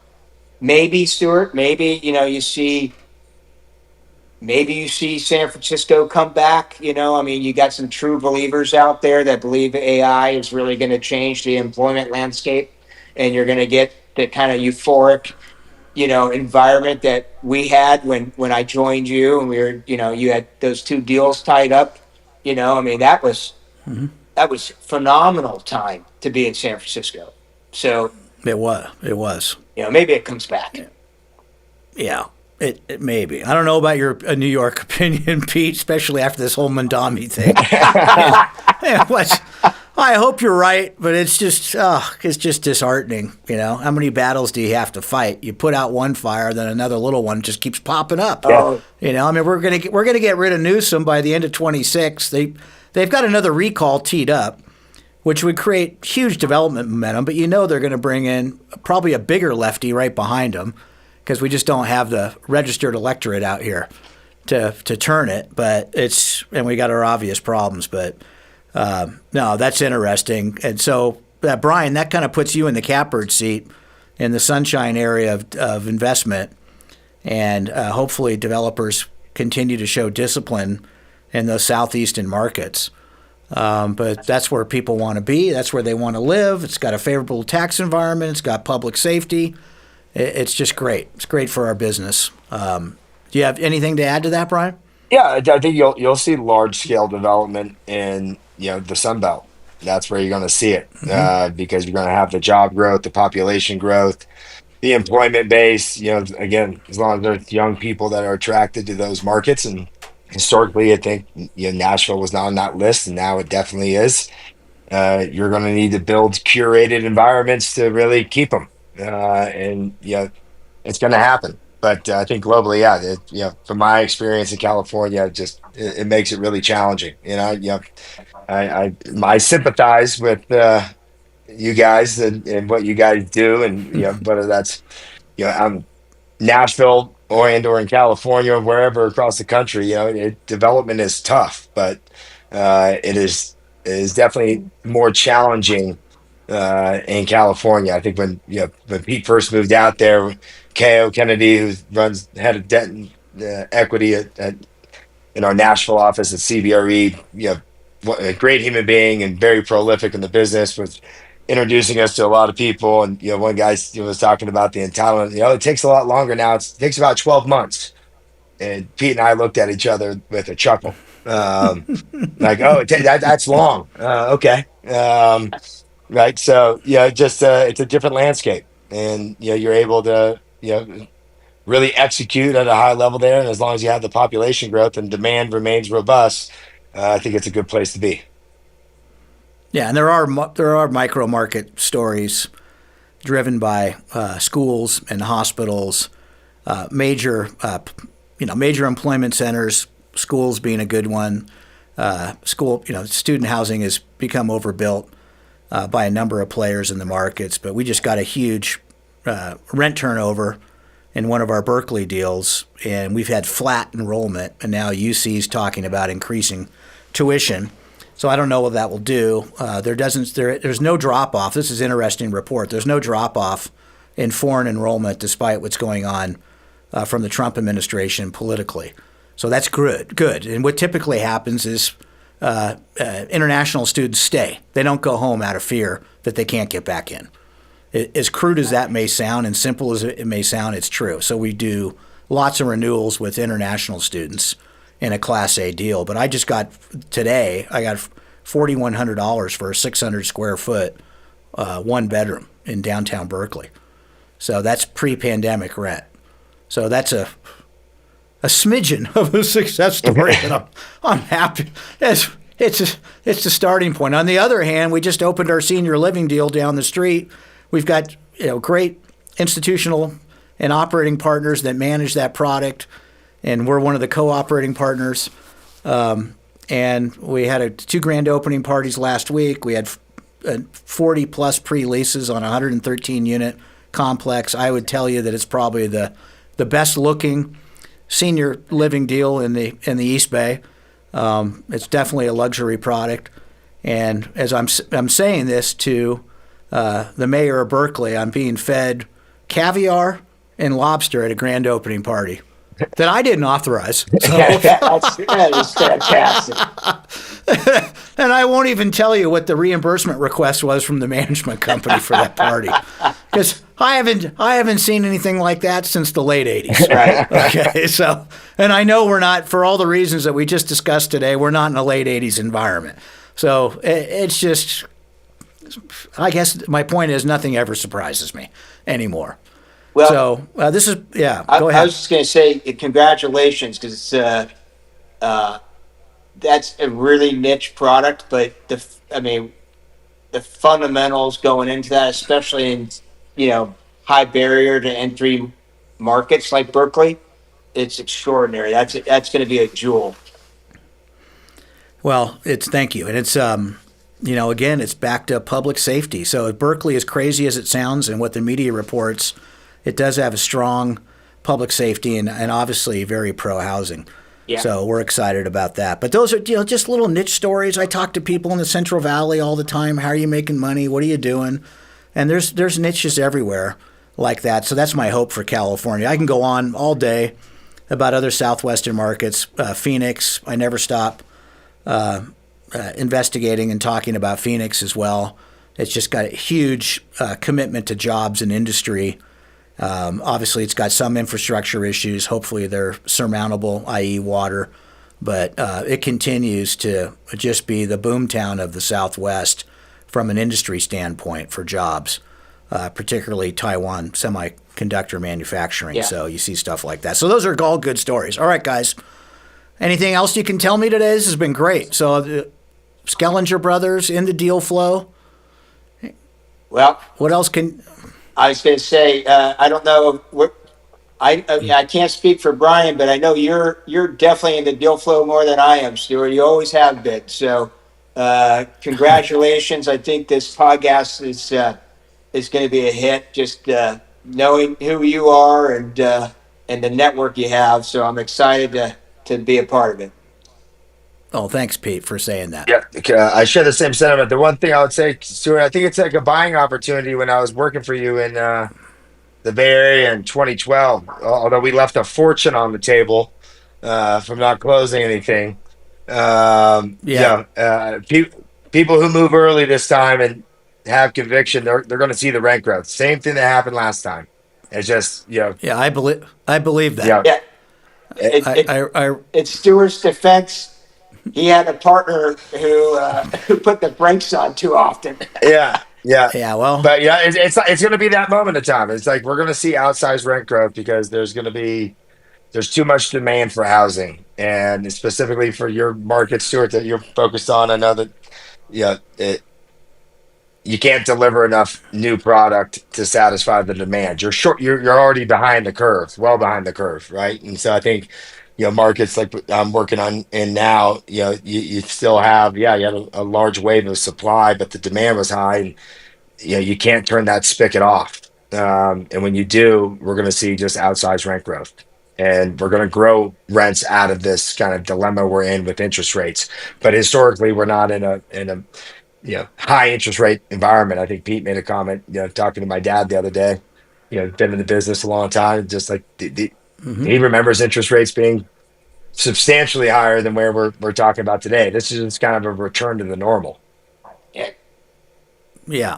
maybe, Stuart, maybe you see San Francisco come back. I mean, you got some true believers out there that believe AI is really going to change the employment landscape, and you're going to get the kind of euphoric environment that we had when I joined you, and we were, you had those two deals tied up. I mean, that was phenomenal time to be in San Francisco. So it was. Maybe it comes back. Yeah. It may be. I don't know about your New York opinion, Pete, especially after this whole Mandami thing. I hope you're right, but it's just disheartening. How many battles do you have to fight? You put out one fire, then another little one just keeps popping up. Oh. I mean, we're gonna get rid of Newsom by the end of 26. They've got another recall teed up, which would create huge development momentum. But they're going to bring in probably a bigger lefty right behind them, because we just don't have the registered electorate out here to turn it. And we got our obvious problems. But no, that's interesting. And so, Brian, that kind of puts you in the catbird seat in the sunshine area of investment. And hopefully developers continue to show discipline in those southeastern markets. But that's where people want to be. That's where they want to live. It's got a favorable tax environment. It's got public safety. It's just great. It's great for our business. Do you have anything to add to that, Brian? Yeah, I think you'll see large scale development in the Sun Belt. That's where you're going to see it, because you're going to have the job growth, the population growth, the employment base. Again, as long as there's young people that are attracted to those markets, and historically, I think Nashville was not on that list, and now it definitely is. You're going to need to build curated environments to really keep them. And it's going to happen. But I think globally, from my experience in California, it makes it really challenging. I sympathize with you guys and what you guys do, and whether that's I'm Nashville or in California or wherever across the country, development is tough, but it is definitely more challenging in California. I think when Pete first moved out there, Ko Kennedy, who runs head of debt and equity in our Nashville office at CBRE, a great human being and very prolific in the business, was introducing us to a lot of people. And one guy was talking about the entitlement. It takes a lot longer now. It takes about 12 months. And Pete and I looked at each other with a chuckle, like, "Oh, that's long." Okay, right. So just it's a different landscape, and you're able to really execute at a high level there. And as long as you have the population growth and demand remains robust, I think it's a good place to be. Yeah, and there are micro market stories driven by schools and hospitals, major major employment centers, schools being a good one. Student housing has become overbuilt by a number of players in the markets, but we just got a huge rent turnover in one of our Berkeley deals, and we've had flat enrollment, and now UC's talking about increasing tuition. So I don't know what that will do. There's no drop off. This is an interesting report. There's no drop off in foreign enrollment despite what's going on from the Trump administration politically. So that's good. And what typically happens is international students stay. They don't go home out of fear that they can't get back in. As crude as that may sound and simple as it may sound, it's true. So we do lots of renewals with international students in a Class A deal. But I got $4,100 for a 600 square foot one bedroom in downtown Berkeley. So that's pre-pandemic rent. So that's a smidgen of a success story, but I'm happy. It's a starting point. On the other hand, we just opened our senior living deal down the street. We've got great institutional and operating partners that manage that product, and we're one of the co-operating partners. And we had 2 grand opening parties last week. We had 40 plus pre-leases on a 113 unit complex. I would tell you that it's probably the best looking senior living deal in the East Bay. It's definitely a luxury product. And as I'm saying this to the mayor of Berkeley, I'm being fed caviar and lobster at a grand opening party that I didn't authorize. So. That is fantastic. And I won't even tell you what the reimbursement request was from the management company for that party, because I haven't seen anything like that since the late '80s. Right. Okay. So, and I know we're not, for all the reasons that we just discussed today, we're not in a late '80s environment. So it's just, I guess my point is nothing ever surprises me anymore. Well, so this is, go ahead. I was just going to say congratulations, because that's a really niche product, but the fundamentals going into that, especially in high barrier to entry markets like Berkeley, it's extraordinary. That's going to be a jewel. Well, thank you, and it's again, it's back to public safety. So Berkeley, as crazy as it sounds, and what the media reports, it does have a strong public safety and obviously very pro-housing. Yeah. So we're excited about that. But those are just little niche stories. I talk to people in the Central Valley all the time. How are you making money? What are you doing? And there's niches everywhere like that. So that's my hope for California. I can go on all day about other Southwestern markets. Phoenix, I never stop investigating and talking about Phoenix as well. It's just got a huge commitment to jobs and industry. Obviously, it's got some infrastructure issues. Hopefully, they're surmountable, i.e. water. But it continues to just be the boomtown of the Southwest from an industry standpoint for jobs, particularly Taiwan semiconductor manufacturing. Yeah. So you see stuff like that. So those are all good stories. All right, guys. Anything else you can tell me today? This has been great. So the Schellinger brothers in the deal flow. Well, What else can... I was going to say, I don't know. I can't speak for Brian, but I know you're definitely in the deal flow more than I am, Stuart. You always have been. So, congratulations. I think this podcast is going to be a hit. Just knowing who you are and the network you have. So I'm excited to be a part of it. Oh, thanks, Pete, for saying that. Yeah, I share the same sentiment. The one thing I would say, Stuart, I think it's like a buying opportunity when I was working for you in the Bay Area in 2012. Although we left a fortune on the table from not closing anything. Yeah. People who move early this time and have conviction, they're going to see the rent growth. Same thing that happened last time. It's just Yeah, I believe that. yeah, Yeah. It's Stewart's defense. He had a partner who put the brakes on too often. yeah, yeah. Yeah, well, But yeah, it's going to be that moment of time. It's like we're going to see outsized rent growth because there's too much demand for housing, and specifically for your market, Stuart, that you're focused on. I know that yeah, you can't deliver enough new product to satisfy the demand. You're short. You're already behind the curve, well behind the curve, right? And so I think markets like I'm working on in now, you still have you had a large wave of supply, but the demand was high, and you can't turn that spigot off. And when you do, we're going to see just outsized rent growth. And we're going to grow rents out of this kind of dilemma we're in with interest rates. But historically, we're not in a high interest rate environment. I think Pete made a comment, talking to my dad the other day. Been in the business a long time. Just like he remembers interest rates being substantially higher than where we're talking about today. This is just kind of a return to the normal. yeah.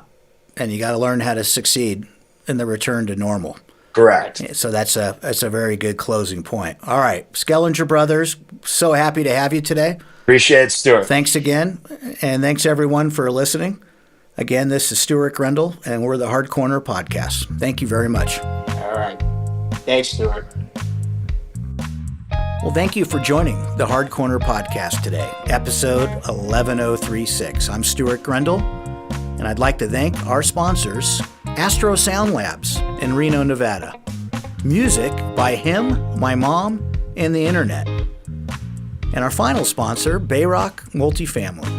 And you got to learn how to succeed in the return to normal. Correct. So that's a very good closing point. All right, Schellinger Brothers, so happy to have you today. Appreciate it, Stuart. Thanks again, and thanks everyone for listening. Again, this is Stuart Grendel, and we're the Hard Corner Podcast. Thank you very much. All right. Thanks, Stuart. Well, thank you for joining the Hard Corner Podcast today, episode 11036. I'm Stuart Grendel, and I'd like to thank our sponsors, Astro Sound Labs in Reno, Nevada. Music by him, my mom, and the internet. And our final sponsor, Bayrock Multifamily.